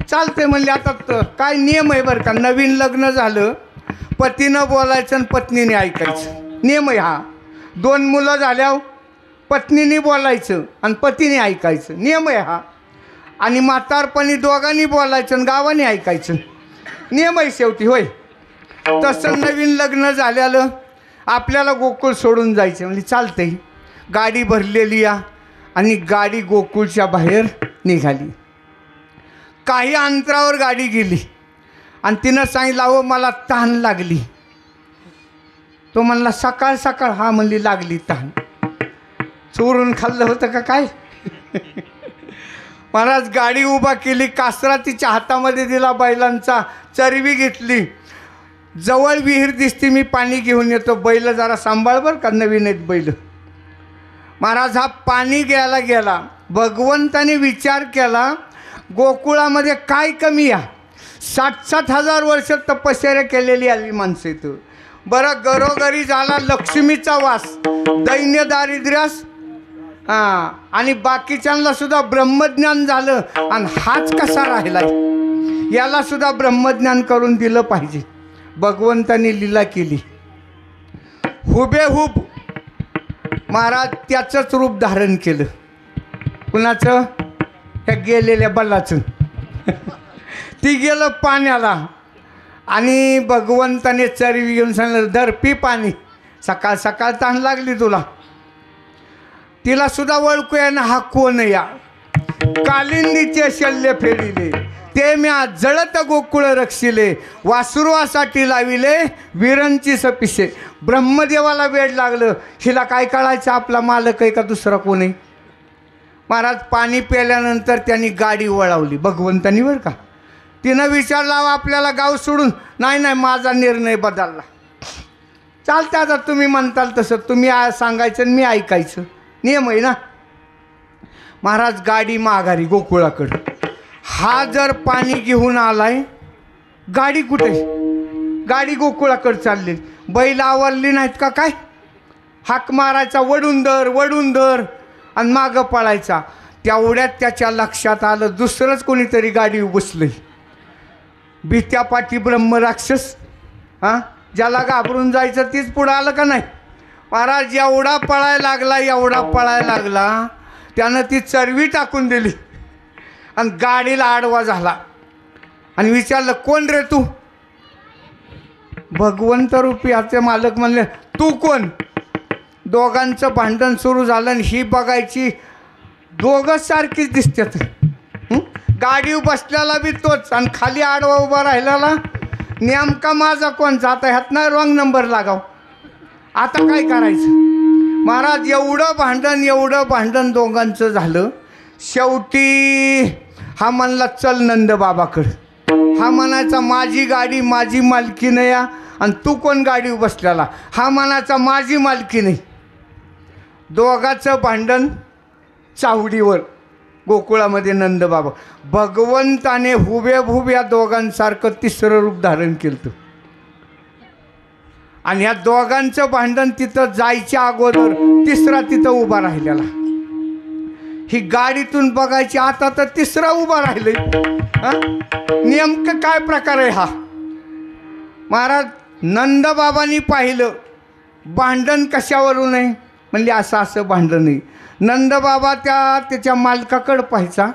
चालते म्हणले. आता काय नियम आहे बरं का, नवीन लग्न झालं पतीनं बोलायचं आणि पत्नीने ऐकायचं, नियम आहे हा. 2 मुलं झाल्यावर पत्नीने बोलायचं आणि पतीने ऐकायचं, नियम आहे हा. आणि म्हातारपणी दोघांनी बोलायचं आणि गावाने ऐकायचं, नियम आहे शेवटी. होय, तसं नवीन लग्न झालेलं आपल्याला गोकुळ सोडून जायचं म्हणजे चालतंय. गाडी भरलेली या आणि गाडी गोकुळच्या बाहेर निघाली. काही अंतरावर गाडी गेली आणि तिनं सांगितलं अहो मला तहान लागली. तो म्हणला सकाळ हा म्हणली लागली तहान. चोरून खाल्लं होतं का काय. महाराज गाडी उभा केली, कासरा तिच्या हातामध्ये दिला बैलांचा, चरबी घेतली. जवळ विहीर दिसती, मी पाणी घेऊन येतो, बैल जरा सांभाळ बरं का, नवीन आहेत बैल. महाराज हा पाणी घ्यायला गेला. भगवंताने विचार केला गोकुळामध्ये काय कमी या, 60-60 हजार वर्ष तपश्चर्या केलेली आली माणसं इथं. बरं घरोघरी झाला लक्ष्मीचा वास, दैन्य दारिद्र्यास आणि बाकीच्यांना सुद्धा ब्रह्मज्ञान झालं. आणि हाच कसा राहिलाय, याला सुद्धा ब्रह्मज्ञान करून दिलं पाहिजे. भगवंताने लीला केली, हुबेहूब महाराज त्याचंच रूप धारण केलं. कुणाचं, ह्या गेलेल्या बल्लाचं. ती गेलं पाण्याला आणि भगवंताने चरवी घेऊन सांगितलं धर पी पाणी, सकाळ तहान लागली तुला. तिला सुद्धा ओळखूया ना हा कोण या. कालिंदीचे शल्य फेडिले, ते म्या जळत गोकुळ रक्षिले, वासुरवासाठी लाविले वीरांची सपिसे. ब्रह्मदेवाला वेड लागलं, हिला काय कळायचं आपला मालक आहे का दुसरा कोण आहे. महाराज पाणी प्याल्यानंतर त्यांनी गाडी वळवली भगवंतानी बरं का. तिनं विचारला आपल्याला गाव सोडून, नाही माझा निर्णय बदलला. चालतं आता तुम्ही म्हणताल तसं तुम्ही सांगायचं आणि मी ऐकायचं नियम आहे ना. महाराज गाडी माघारी गोकुळाकडं. हा जर पाणी घेऊन आलाय गाडी कुठे? गाडी गोकुळाकडे चालली. बैल आवरली नाहीत का काय? हाक मारायचा वडून धर आणि मागं पळायचा. तेवढ्यात त्याच्या लक्षात आलं दुसरंच कोणीतरी गाडी बसलंय. भीत्यापाठी ब्रह्मराक्षस हां ज्याला घाबरून जायचं तीच पुढं आलं का नाही. महाराज एवढा पळायला लागला त्यानं ती चरवी टाकून दिली आणि गाडीला आडवा झाला आणि विचारलं कोण रे तू? भगवंत रूपी याचे मालक म्हणले तू कोण? दोघांचं भांडण सुरू झालं आणि ही बघायची दोघंच सारखीच दिसतात. गाडी बसल्याला बी तोच आणि खाली आडवा उभा राहिलेला नेमका माझा कोणचा? आता ह्यात ना रॉंग नंबर लागाव. आता काय करायचं? महाराज एवढं भांडण दोघांचं झालं. शेवटी हा म्हणला चल नंद बाबाकडं. हा म्हणायचा माझी गाडी माझी मालकी नाही या आणि तू कोण गाडी बसल्याला? हा म्हणायचा माझी मालकी नाही. दोघाचं भांडण चावडीवर गोकुळामध्ये नंद बाबा. भगवंताने हुब्या दोघांसारखं तिसरं रूप धारण केलं आणि ह्या दोघांचं भांडण तिथं जायच्या अगोदर तिसरा तिथं उभा राहिलेला. ही गाडीतून बघायची आता तर तिसरा उभा राहिले. नेमकं काय प्रकार आहे हा? महाराज नंदबाबांनी पाहिलं भांडण कशावरून आहे म्हणले असं भांडण आहे. नंदबाबा त्याच्या मालकाकडं पाहायचा,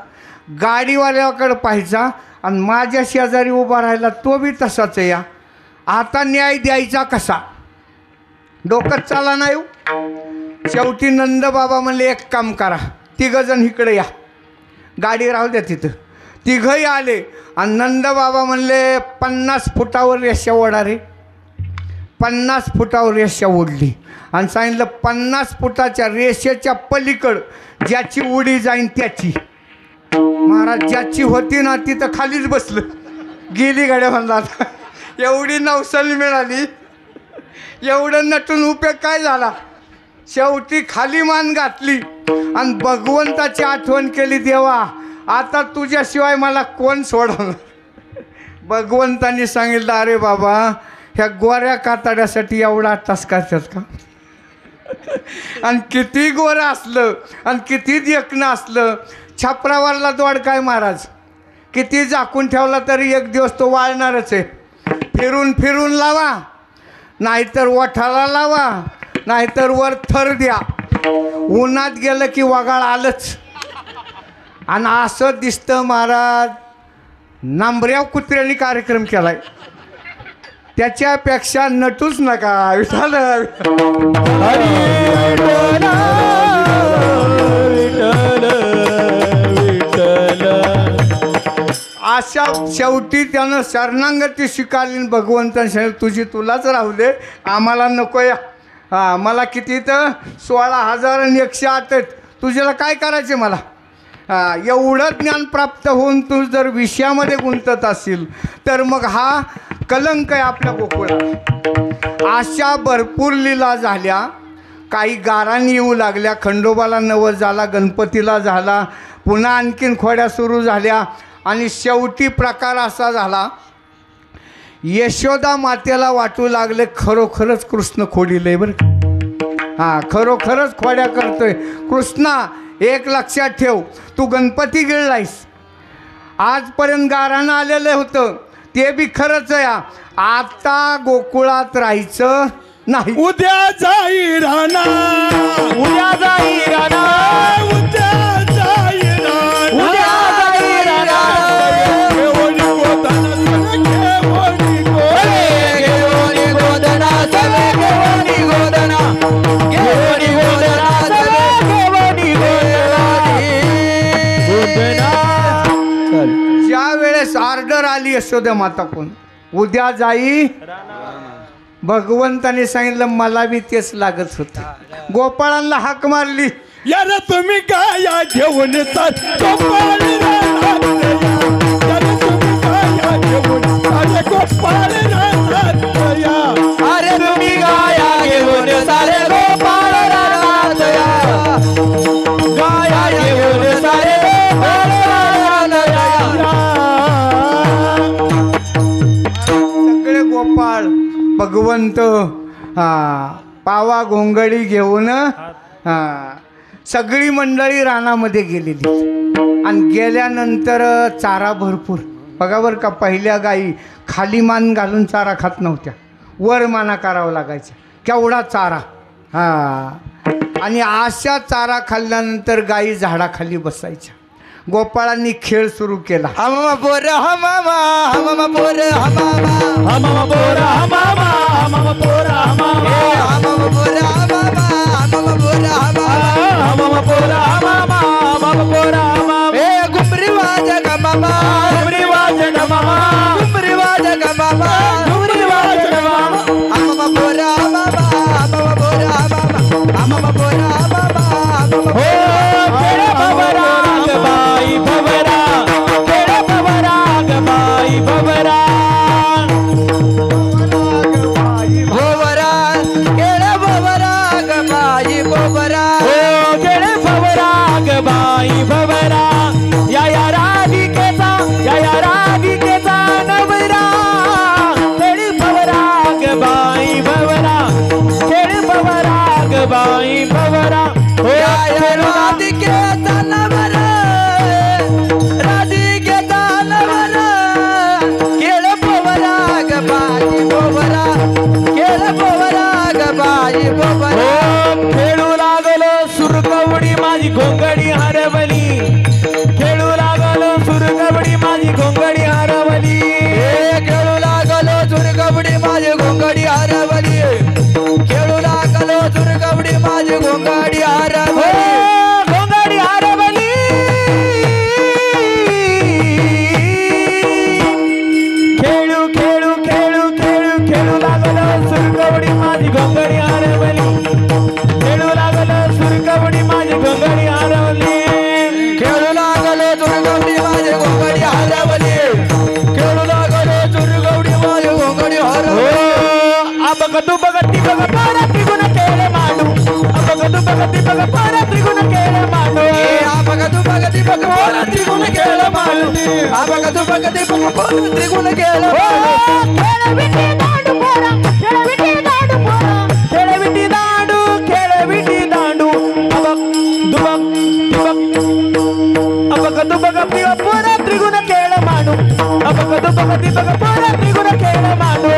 गाडीवाल्याकडं पाहायचा आणि माझ्या शेजारी उभा राहिला तो बी तसाच आहे. या आता न्याय द्यायचा कसा? डोकंच चाला नाही. शेवटी नंदबाबा म्हणले एक काम करा, तिघंजण इकडे या, गाडी राहू द्या तिथं. तिघंही आले आणि नंदबाबा म्हणले 50 फुटावर रेषा ओढा रे. 50 फुटावर रेषा ओढली आणि सांगितलं 50 फुटाच्या रेषेच्या पलीकड ज्याची उडी जाईन त्याची. महाराज ज्याची होती ना तिथं खालीच बसलं. गेली गाड्या म्हणला. एवढी नवसाली मिळाली, एवढं नटून उपयोग काय झाला? शेवटी खाली मान घातली आणि भगवंताची आठवण केली. देवा आता तुझ्याशिवाय मला कोण सोडवणार? भगवंतांनी सांगितलं अरे बाबा ह्या गोऱ्या कातड्यासाठी एवढा तास करतात का? आणि किती गोरं असलं आणि किती देखणं असलं छपरावरला दोड काय महाराज किती झाकून ठेवला तरी एक दिवस तो वाळणारच आहे. फिरून लावा, नाहीतर ओठाला लावा, नाहीतर वर थर द्या. उन्हात गेलं की वगाळ आलंच. आणि असं दिसतं महाराज नांबऱ्या कुत्र्यांनी कार्यक्रम केलाय. त्याच्यापेक्षा नटूच नका. विठाल अशा शेवटी त्यानं शरणागती स्वीकारली. भगवंताने सांगितलं तुझी तुलाच राहू दे, आम्हाला नको या. हां मला किती तर 16,108 आहेत. तुझ्याला काय करायचे मला? हां एवढं ज्ञान प्राप्त होऊन तू जर विषयामध्ये गुंतत असेल तर मग हा कलंक आहे आपल्या गोकुळात. अशा भरपूर लीला झाल्या. काही गारांनी येऊ लागल्या. खंडोबाला नवस झाला, गणपतीला झाला, पुन्हा आणखीन खोड्या सुरू झाल्या आणि शेवटी प्रकार असा झाला यशोदा मातेला वाटू लागले खरोखरच कृष्ण खोडीलंय बरं. हां खरोखरच खोड्या करतोय कृष्णा. एक लक्षात ठेव, तू गणपती गिळलायस, आजपर्यंत गारानं आलेलं होतं ते बी खरंच आहे. आता गोकुळात राहायचं नाही. उद्या जाई राणा, उद्या जाई राणा, उद्या जाई राणा, उद्या जाई राणा. घेऊन गोधना, सगळे घेऊन गोधना, घेऊन गोधना, सगळे ज्या वेळेस ऑर्डर आली यशोदा माता कोण उद्या जाई, भगवंताने सांगितलं मला बी तेच लागत होतं. गोपाळांना हाक मारली, यार तुम्ही गाया घेऊन चाल गोपाळ रानात या. यार तुम्ही गाया घेऊन चाल गोपाळ रानात या. अरे तुम्ही गाया भगवंत पावा घोंगडी घेऊन सगळी मंडळी रानामध्ये गेलेली आणि गेल्यानंतर चारा भरपूर. बघा बरं का, पहिल्या गाई खाली मान घालून चारा खात नव्हत्या, वर माना करावा लागायचा, केवढा चारा. आणि अशा चारा खाल्ल्यानंतर गाई झाडाखाली बसायच्या. गोपाळांनी खेळ सुरू केला. हमामा बोर हमामा हमामा बोर हमामा हमामा बोरा हमामा हमामा बोरा हमामा हमामा बोर हमामा हमामा बोर हमामा हमामा बोरा हमामा हमामा बोरा हमामा गुमरी वाज गमामा घुमरी वाज गमामा गुमरी वाज गमामा घुमरी वाज गमामा हमामा बोर हमामा हमामा बोर हमामा हमामा बोर हमामा हमामा हो केळे भवरा गबाई भवरा केळे भवरा गबाई भवरा बोवरा केळे बोवरा गमाई बोवरा हो केळे भवरा गबाई भवरा या राधिकेचा नवरा केळे भवरा गबाई भवरा केळे भवरा गबाई भवरा हो राधिकेचा नवरा राधिकेचा नवरा केळ बोवरा गबाई बोवरा केळ बोवरा गबाई बोवरा खेळू लागलो सुरकवडी माझी घोंगडी हरवली खेळू लागलो सुरकवडी माझी घोंगडी हरवली खेळू लागलो दुर्गवडी माझी घोंगडी हरवली खेळू लागलो दुर्गवडी माझी घोंगडी हरवली घोंगडी हरवली खेळू खेळू खेळू खेळू खेळू लागलो सुरकवडी माझी घोंगडी हरवली खेळू लागलो सुरकवडी माझी घोंगडी हरवली खेळू लागलो दुर्गवडी माझी घोंगडी हरवली खेळू लागलो दुर्गवडी माझी घोंगडी हरवली अबगदु बगती बग पारा त्रिगुण केळे माडू अबगदु बगती बग पारा त्रिगुण केळे माडू आबगदु बगती बग पारा त्रिगुण केळे माडू आबगदु बगती बग पारा त्रिगुण केळे माडू खेळे विटी दांडू पोरा खेळे विटी दांडू पोरा खेळे विटी दांडू अबग दुबग अबगदु बगती बग पारा त्रिगुण केळे माडू अबगदु बगती बग पारा त्रिगुण केळे माडू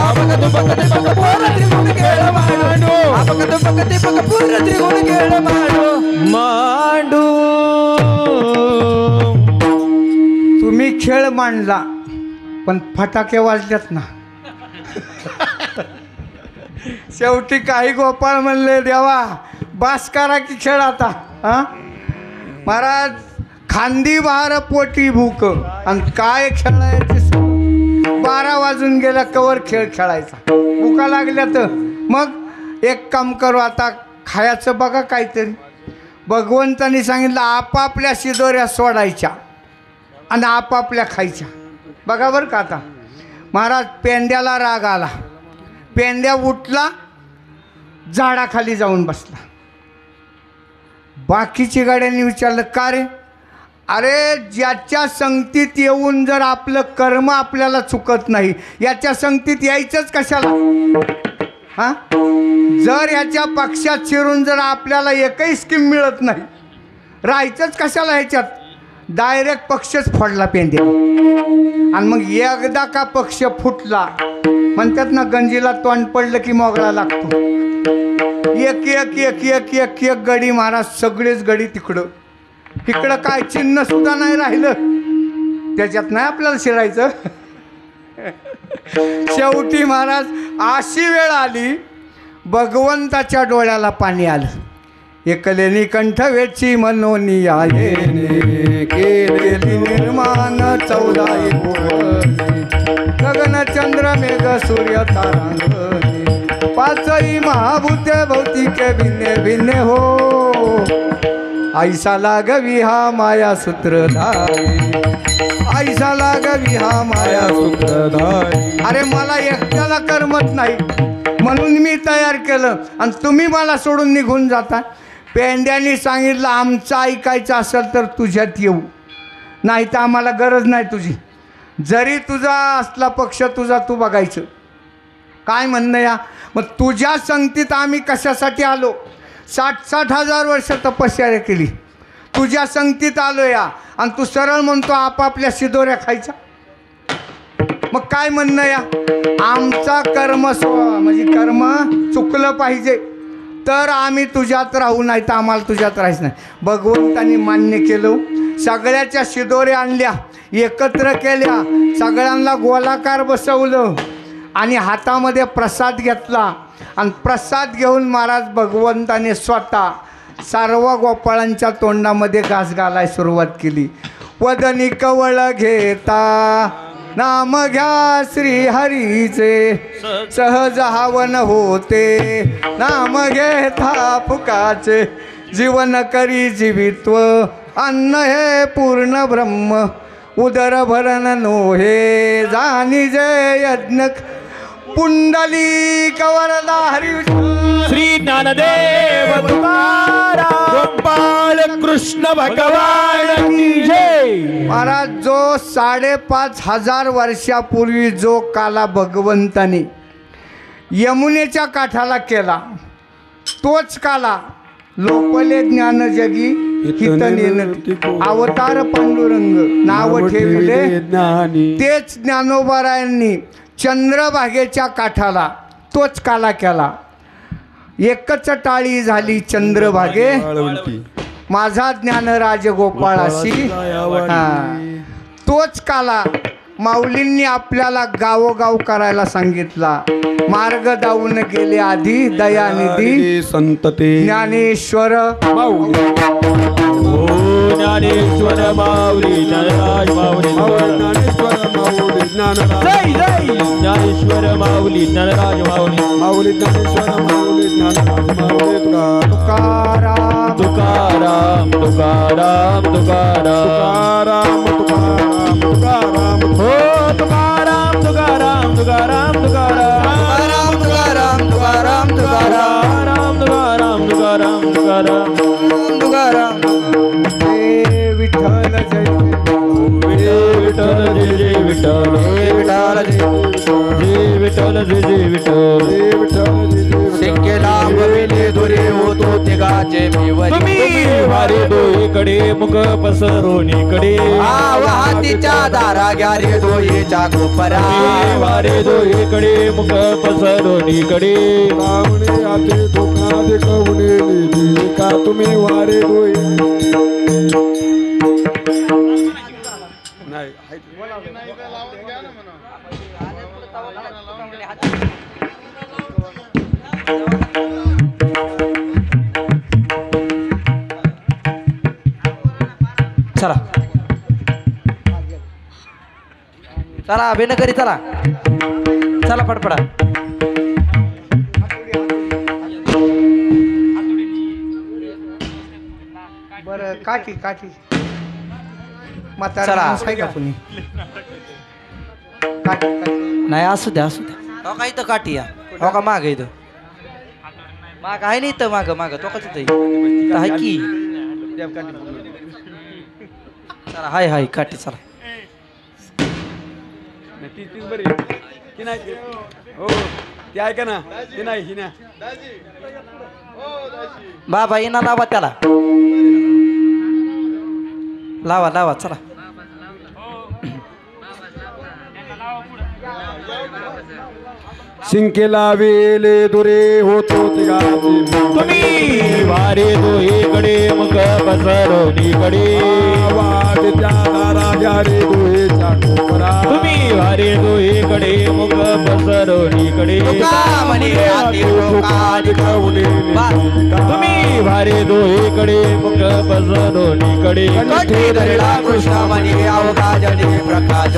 आबगदु बगती बग पारा त्रिगुण केळे माडू आबगदु बगती बग पारा त्रिगुण केळे माडू मांडू तुम्ही खेळ मांडला पण फटाके वाजल्यात ना. शेवटी काही गोपाळ म्हणले देवा बास करा की खेळ आता. महाराज खांदी बार पोटी भूक आणि काय खेळायचे 12 वाजून गेला कवर खेळ खेळायचा. भूका लागल्या तर मग एक काम करू आता खायचं बघा काहीतरी. भगवंतानी सांगितलं आपापल्या शिदोऱ्या सोडायच्या आणि आपापल्या खायच्या. बघा बरं का आता महाराज पेंड्याला राग आला. पेंड्या उठला झाडाखाली जाऊन बसला. बाकीची गाड्यांनी विचारलं का रे? अरे ज्याच्या संगतीत येऊन जर आपलं कर्म आपल्याला चुकत नाही याच्या संगतीत यायचंच कशाला. हां जर याच्या पक्षात शिरून जर आपल्याला एकही स्कीम मिळत नाही राहायचंच कशाला ह्याच्यात. डायरेक्ट पक्षच फोडला पेंड्या. आणि मग एकदा का पक्ष फुटला म्हणतात ना गंजीला तोंड पडलं की मोगळा लागतो. एक एक एक एक एक एक गडी महाराज सगळेच गडी तिकडं. इकडं काय चिन्ह सुद्धा नाही राहिलं. त्याच्यात नाही आपल्याला शिरायचं. शेवटी महाराज अशी वेळ आली भगवंताच्या डोळ्याला पाणी आलं. एकलेनी कंठ वेची मनोनी आयेने केलेली निर्माण 14 गगन चंद्र मेघ सूर्य तारांगणी 5 महाभूते भौतिके भिन्ने भिन्ने हो. ऐसा लागवी हा माया सूत्रधारी ऐसा लागवी हा माया सूत्रधारी. अरे मला एकट्याला करमत नाही म्हणून मी तयार केलं आणि तुम्ही मला सोडून निघून जाता. पेंड्यानी सांगितलं आमचं ऐकायचं असेल तर तुझ्यात येऊ नाही तर आम्हाला गरज नाही तुझी. जरी तुझा असला पक्ष तुझा तू बघायचं काय म्हणणं या? मग तुझ्या संगतीत आम्ही कशासाठी आलो? 60-60 हजार वर्ष तपश्चर्या केली, तुझ्या संगतीत आलो या, आणि तू सरळ म्हणतो आपापल्या शिदोऱ्या खायच्या. मग काय म्हणणं या? आमचा कर्म म्हणजे कर्म चुकलं पाहिजे तर आम्ही तुझ्यात राहू, नाही तर आम्हाला तुझ्यात राहायचं नाही. भगवंतांनी मान्य केलं. सगळ्याच्या शिदोऱ्या आणल्या, एकत्र केल्या, सगळ्यांना गोलाकार बसवलं आणि हातामध्ये प्रसाद घेतला. आणि प्रसाद घेऊन महाराज भगवंताने स्वतः सर्व गोपाळांच्या तोंडामध्ये घास घालाय सुरुवात केली. वदनी कवळ घेता नाम घ्या श्री हरीचे, सहज हवन होते नाम घेता फुकाचे. जीवन करी जीवित्व अन्न हे पूर्ण ब्रह्म, उदर भरण नोहे जाणी जे यज्ञ. पुंडली कवरदा हरी श्री ज्ञानदेव तुकाराम गोपाळ कृष्ण भगवान की जय. महाराज, जो 5,500 वर्षापूर्वी जो काला भगवंताने यमुनेच्या काठाला केला, तोच काला लोपले ज्ञान जगी हित अवतार पांडुरंग नाव ठेवले. तेच ज्ञानोबारायांनी चंद्रभागेच्या काठाला तोच काला केला. एकच टाळी झाली चंद्रभागे, माझा ज्ञानराज गोपाळाशी. तोच काला माऊलींनी आपल्याला गावोगाव करायला सांगितला. मार्ग दावून गेले आधी दयानिधी संतते ज्ञानेश्वर ज्ञानेश्वर माऊली ज्ञानराज माऊली ज्ञानेश्वर माऊली ज्ञानराज जय जय. ज्ञानेश्वर माऊली ज्ञानराज माऊली माऊली ज्ञानेश्वर माऊली ज्ञानराज माऊली तुकाराम तुकाराम तुकाराम तुकाराम तुकाराम तुकाराम हो तुकाराम तुकाराम तुकाराम तुकाराम तुकाराम तुकाराम तुकाराम तुकाराम तुकाराम तुकाराम तुकाराम तुकाराम. जय विठ्ठल जय विठ्ठल जय जय विठ्ठल जय विठ्ठल जय जय विठ्ठल. सिंकेला बविले दुरे होतो तिघाचे मिवरी. तुम्ही वारे डोईकडे मुख पसरोनीकडे, हातीच्या दारा घ्या रे डोईच्या कोपरा. वारे डोईकडे मुख पसरोनीकडे. रावणे आते धोका देखवणे नेली का तुम्ही वारे डोळे. नाही चला चला अभिनय करी चला चला पडपडा. बरं काठी काठी म्हातारा चला. माणूस आहे का कुणी? काठी काठी नाही असू द्या असू द्या. हो का इथं काठी या हो का माग इथं माग आहे ना इथं माग माग तो का तिथं आहे की. चला हाय हाय काठी चला. तीच बरी की नाही. हो ती ऐका ना, ती नाही ही ना. बाबा येणा लावा त्याला लावा लावा चला. शिंकेला वेले दुरे होतो तिघाचे. तुम्ही वारे डोईकडे मुख पसरोनीकडे. वाटेच्या दारा घ्या रे डोळेच्या कोपरा. तुम्ही वारे डोईकडे मुख पसरोनीकडे. म्हणे हाती डोका देखवणे नेली का. तुम्ही वारे डोईकडे मुख पसरोनीकडे. कंठी धरला कृष्ण म्हणे अवघा जडी प्रकाश.